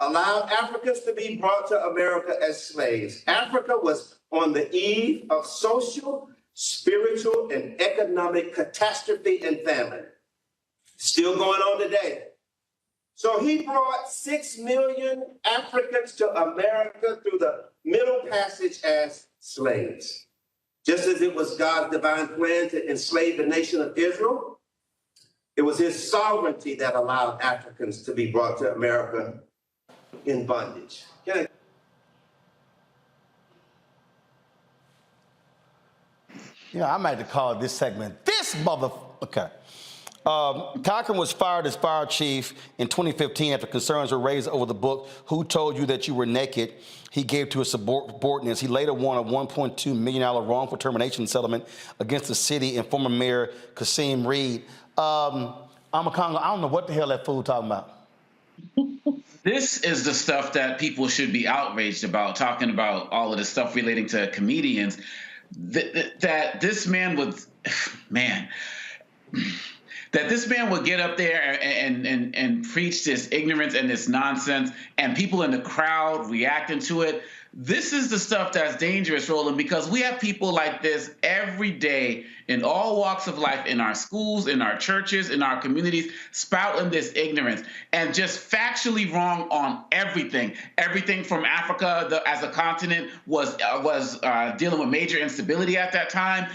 allowed Africans to be brought to America as slaves. Africa was on the eve of social, spiritual, and economic catastrophe and famine. Still going on today. So he brought 6 million Africans to America through the Middle Passage as slaves. Just as it was God's divine plan to enslave the nation of Israel, it was his sovereignty that allowed Africans to be brought to America in bondage. I might have to call this segment "This Mother." Okay. Cochran was fired as fire chief in 2015 after concerns were raised over the book "Who Told You That You Were Naked" he gave to his subordinates. He later won a $1.2 million wrongful termination settlement against the city and former mayor Kasim Reed. I'm a Congo. I don't know what the hell that fool talking about. This is the stuff that people should be outraged about, talking about all of the stuff relating to comedians. That this man would, that this man would get up there and preach this ignorance and this nonsense, and people in the crowd reacting to it. This is the stuff that's dangerous, Roland, because we have people like this every day in all walks of life, in our schools, in our churches, in our communities, spouting this ignorance and just factually wrong on everything. Everything from Africa as a continent was dealing with major instability at that time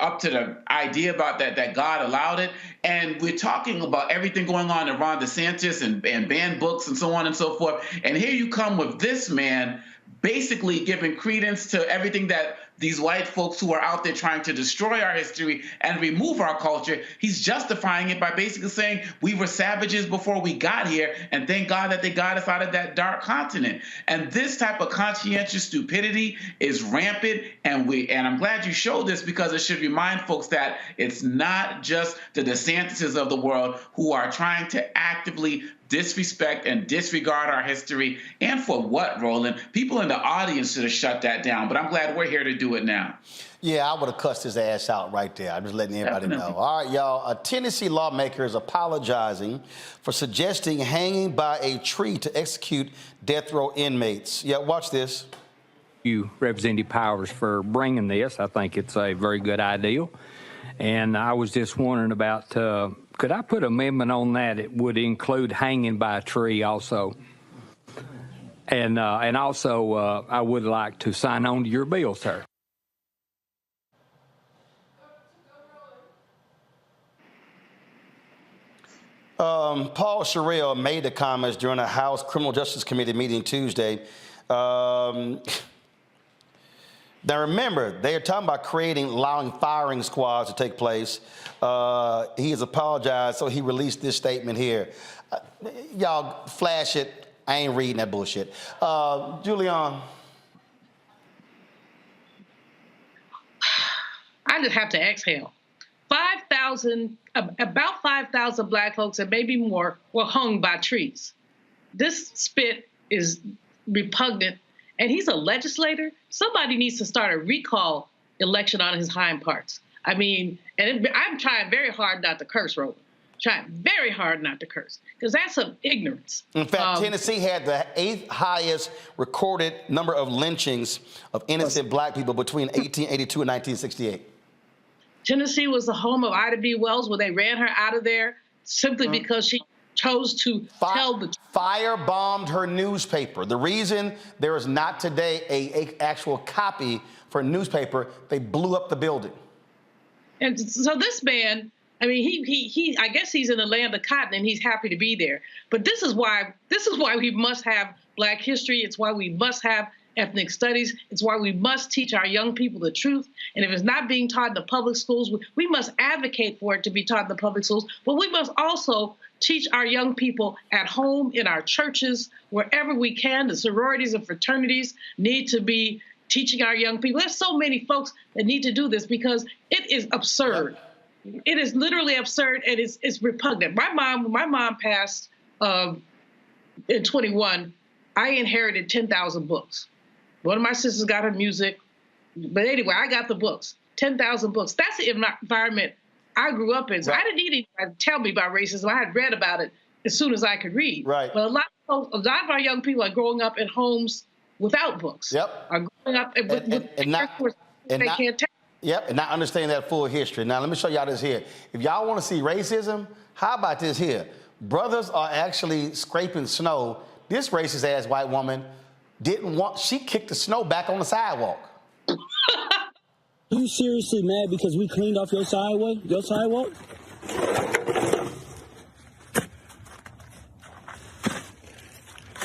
up to the idea about that God allowed it. And we're talking about everything going on in Ron DeSantis and banned books and so on and so forth. And here you come with this man basically giving credence to everything that these white folks who are out there trying to destroy our history and remove our culture, he's justifying it by basically saying we were savages before we got here, and thank God that they got us out of that dark continent. And this type of conscientious stupidity is rampant, and I'm glad you showed this because it should remind folks that it's not just the DeSantises of the world who are trying to actively disrespect and disregard our history. And for what, Roland? People in the audience should have shut that down, but I'm glad we're here to do it now. Yeah, I would have cussed his ass out right there. I'm just letting everybody know. All right, y'all. A Tennessee lawmaker is apologizing for suggesting hanging by a tree to execute death row inmates. Yeah, watch this. You, Representative Powers, for bringing this. I think it's a very good idea. And I was just wondering about, could I put an amendment on that? It would include hanging by a tree also. And also, I would like to sign on to your bill, sir. Paul Sherrill made the comments during a House Criminal Justice Committee meeting Tuesday. Now remember, they are talking about allowing firing squads to take place. He has apologized, so he released this statement here. Y'all flash it. I ain't reading that bullshit. Julian. I just have to exhale. About 5,000 Black folks and maybe more were hung by trees. This spit is repugnant, and he's a legislator. Somebody needs to start a recall election on his hind parts. I mean, and I'm trying very hard not to curse, Roland. Trying very hard not to curse, because that's some ignorance. In fact, Tennessee had the 8th highest recorded number of lynchings of innocent Black people between 1882 and 1968. Tennessee was the home of Ida B. Wells, where they ran her out of there simply because she chose to tell the truth. Firebombed her newspaper. The reason there is not today a actual copy for a newspaper, they blew up the building. And so this man, I mean, he I guess he's in the land of cotton and he's happy to be there. But this is why we must have Black history. It's why we must have ethnic studies. It's why we must teach our young people the truth. And if it's not being taught in the public schools, we must advocate for it to be taught in the public schools. But we must also teach our young people at home, in our churches, wherever we can. The sororities and fraternities need to be teaching our young people. There's so many folks that need to do this because it is absurd. It is literally absurd, and it's repugnant. My mom passed in 21. I inherited 10,000 books. One of my sisters got her music. But anyway, I got the books, 10,000 books. That's the environment I grew up in. So I didn't need anybody to tell me about racism. I had read about it as soon as I could read. Right. But a lot of our young people are growing up in homes without books. Yep. Are growing up and not understanding that full history. Now, let me show y'all this here. If y'all want to see racism, how about this here? Brothers are actually scraping snow. This racist ass white woman she kicked the snow back on the sidewalk. You seriously mad because we cleaned off your sidewalk?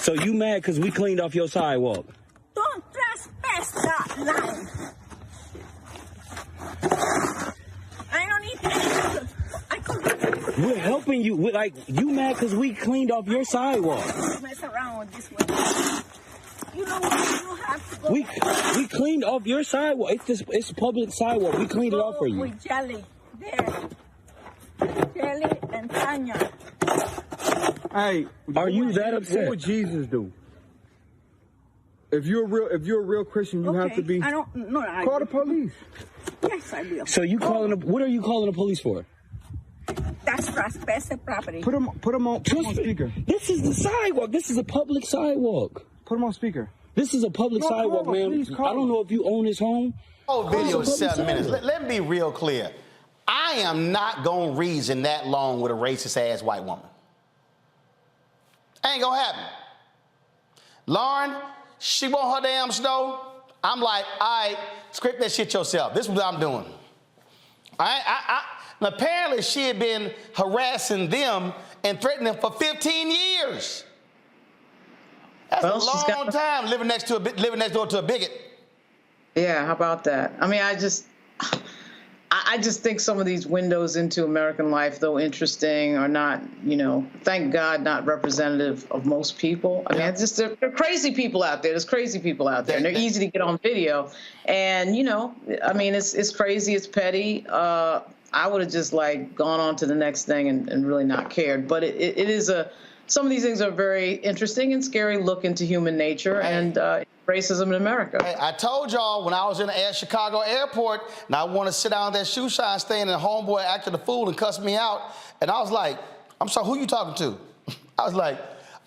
So you mad because we cleaned off your sidewalk? Don't trespass that line. I don't need to. We're helping you. You mad because we cleaned off your sidewalk? Mess around with this one. You know what? You have to go. We cleaned off your sidewalk. It's public sidewalk. We cleaned it off for you. With Jelly there. Jelly and Tanya. Hey, are you that upset? What would Jesus do? If you're a real Christian, you have to be. I don't. No, call the police. Yes, I will. So you calling? What are you calling the police for? That's trespassing property. Put them on speaker. This is the sidewalk. This is a public sidewalk. Put them on speaker. This is a public sidewalk, man. I don't know if you own this home. Oh, video is 7 minutes. Let me be real clear. I am not going to reason that long with a racist-ass white woman. Ain't going to happen. Lauren, she want her damn snow. I'm like, all right, script that shit yourself. This is what I'm doing. Now, apparently, she had been harassing them and threatening them for 15 years. That's a long time living next door to a bigot. Yeah, how about that? I mean, I just think some of these windows into American life, though interesting, are not, thank God, not representative of most people. I mean, it's just there are crazy people out there. There's crazy people out there, and they're easy to get on video. And I mean, it's crazy, it's petty. I would have just gone on to the next thing and really not cared. But it is some of these things are very interesting and scary look into human nature and racism in America. Hey, I told y'all when I was in the Chicago airport and I want to sit down at that shoe shine stand and the homeboy acted a fool and cussed me out. And I was like, I'm sorry, who you talking to? I was like,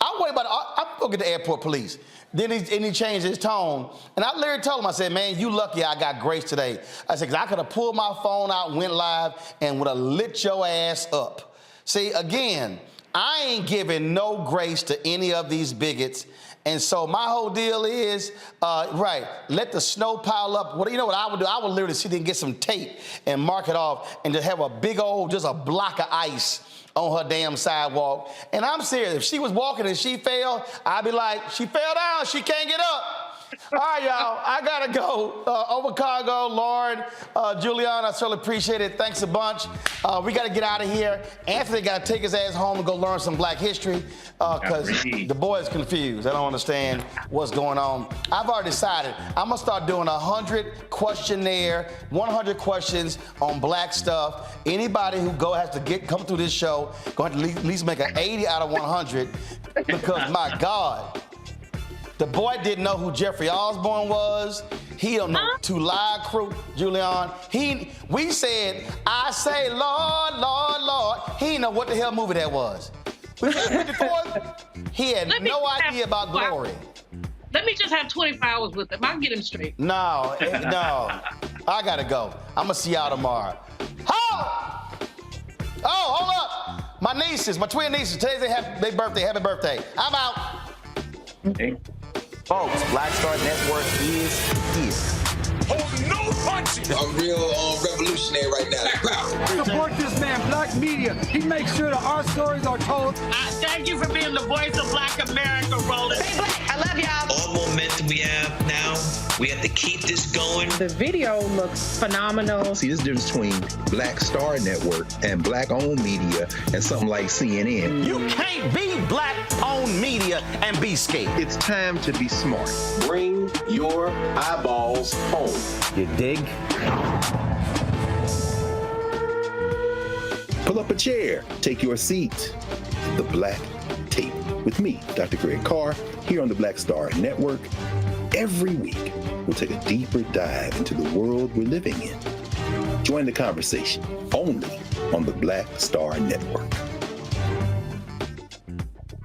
I'm going to get the airport police. Then he changed his tone. And I literally told him, I said, man, you lucky I got grace today. I said, 'cause I could have pulled my phone out, went live, and would have lit your ass up. See, again, I ain't giving no grace to any of these bigots. And so my whole deal is, let the snow pile up. You know what I would do? I would literally sit there and get some tape and mark it off and just have a big old, just a block of ice on her damn sidewalk. And I'm serious. If she was walking and she fell, I'd be like, she fell down. She can't get up. All right, y'all, I got to go. Over Cargo, Lauren, Juliana, I certainly appreciate it. Thanks a bunch. We got to get out of here. Anthony got to take his ass home and go learn some black history because the boy is confused. I don't understand what's going on. I've already decided I'm going to start doing 100 questionnaire, 100 questions on black stuff. Anybody who has to come through this show going to at least make an 80 out of 100 because, my God, the boy didn't know who Jeffrey Osborne was. He don't know Tulare Crew, Julian. We said, I say, Lord, Lord, Lord. He didn't know what the hell movie that was. We said 54th. He had no idea about Glory. Let me just have 24 hours with him. I'll get him straight. No. I got to go. I'm going to see y'all tomorrow. Oh, hold up. My twin nieces, today's their birthday. Happy birthday. I'm out. Okay. Folks, Black Star Network is here. Oh, no punching! I'm real revolutionary right now. Support this man, Black Media. He makes sure that our stories are told. Thank you for being the voice of Black America, Roland. Stay black. I love y'all. All momentum we have now, we have to keep this going. The video looks phenomenal. See, there's a difference between Black Star Network and black-owned media and something like CNN. You can't be black-owned media and be scared. It's time to be smart. Bring your eyeballs home. You dig? Pull up a chair. Take your seat. The Black Tape with me, Dr. Greg Carr, here on the Black Star Network. Every week, we'll take a deeper dive into the world we're living in. Join the conversation only on the Black Star Network.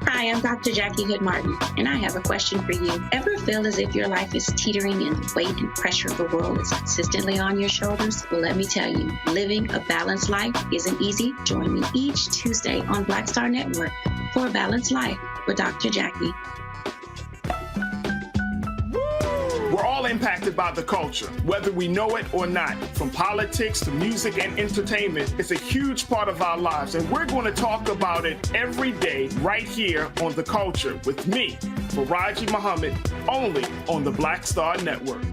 Hi, I'm Dr. Jackie Hood Martin, and I have a question for you. Ever feel as if your life is teetering and the weight and pressure of the world is consistently on your shoulders? Well, let me tell you, living a balanced life isn't easy. Join me each Tuesday on Black Star Network for a Balanced Life with Dr. Jackie. We're all all impacted by the culture, whether we know it or not. From politics to music and entertainment, it's a huge part of our lives, and we're going to talk about it every day right here on The Culture with me, Faraji Muhammad, only on the Black Star Network.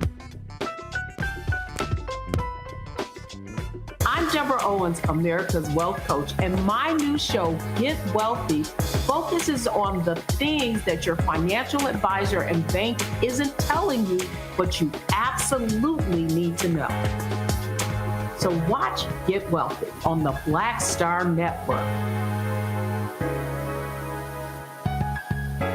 I'm Deborah Owens, America's Wealth Coach, and my new show, Get Wealthy, focuses on the things that your financial advisor and bank isn't telling you, but you absolutely need to know. So watch Get Wealthy on the Black Star Network.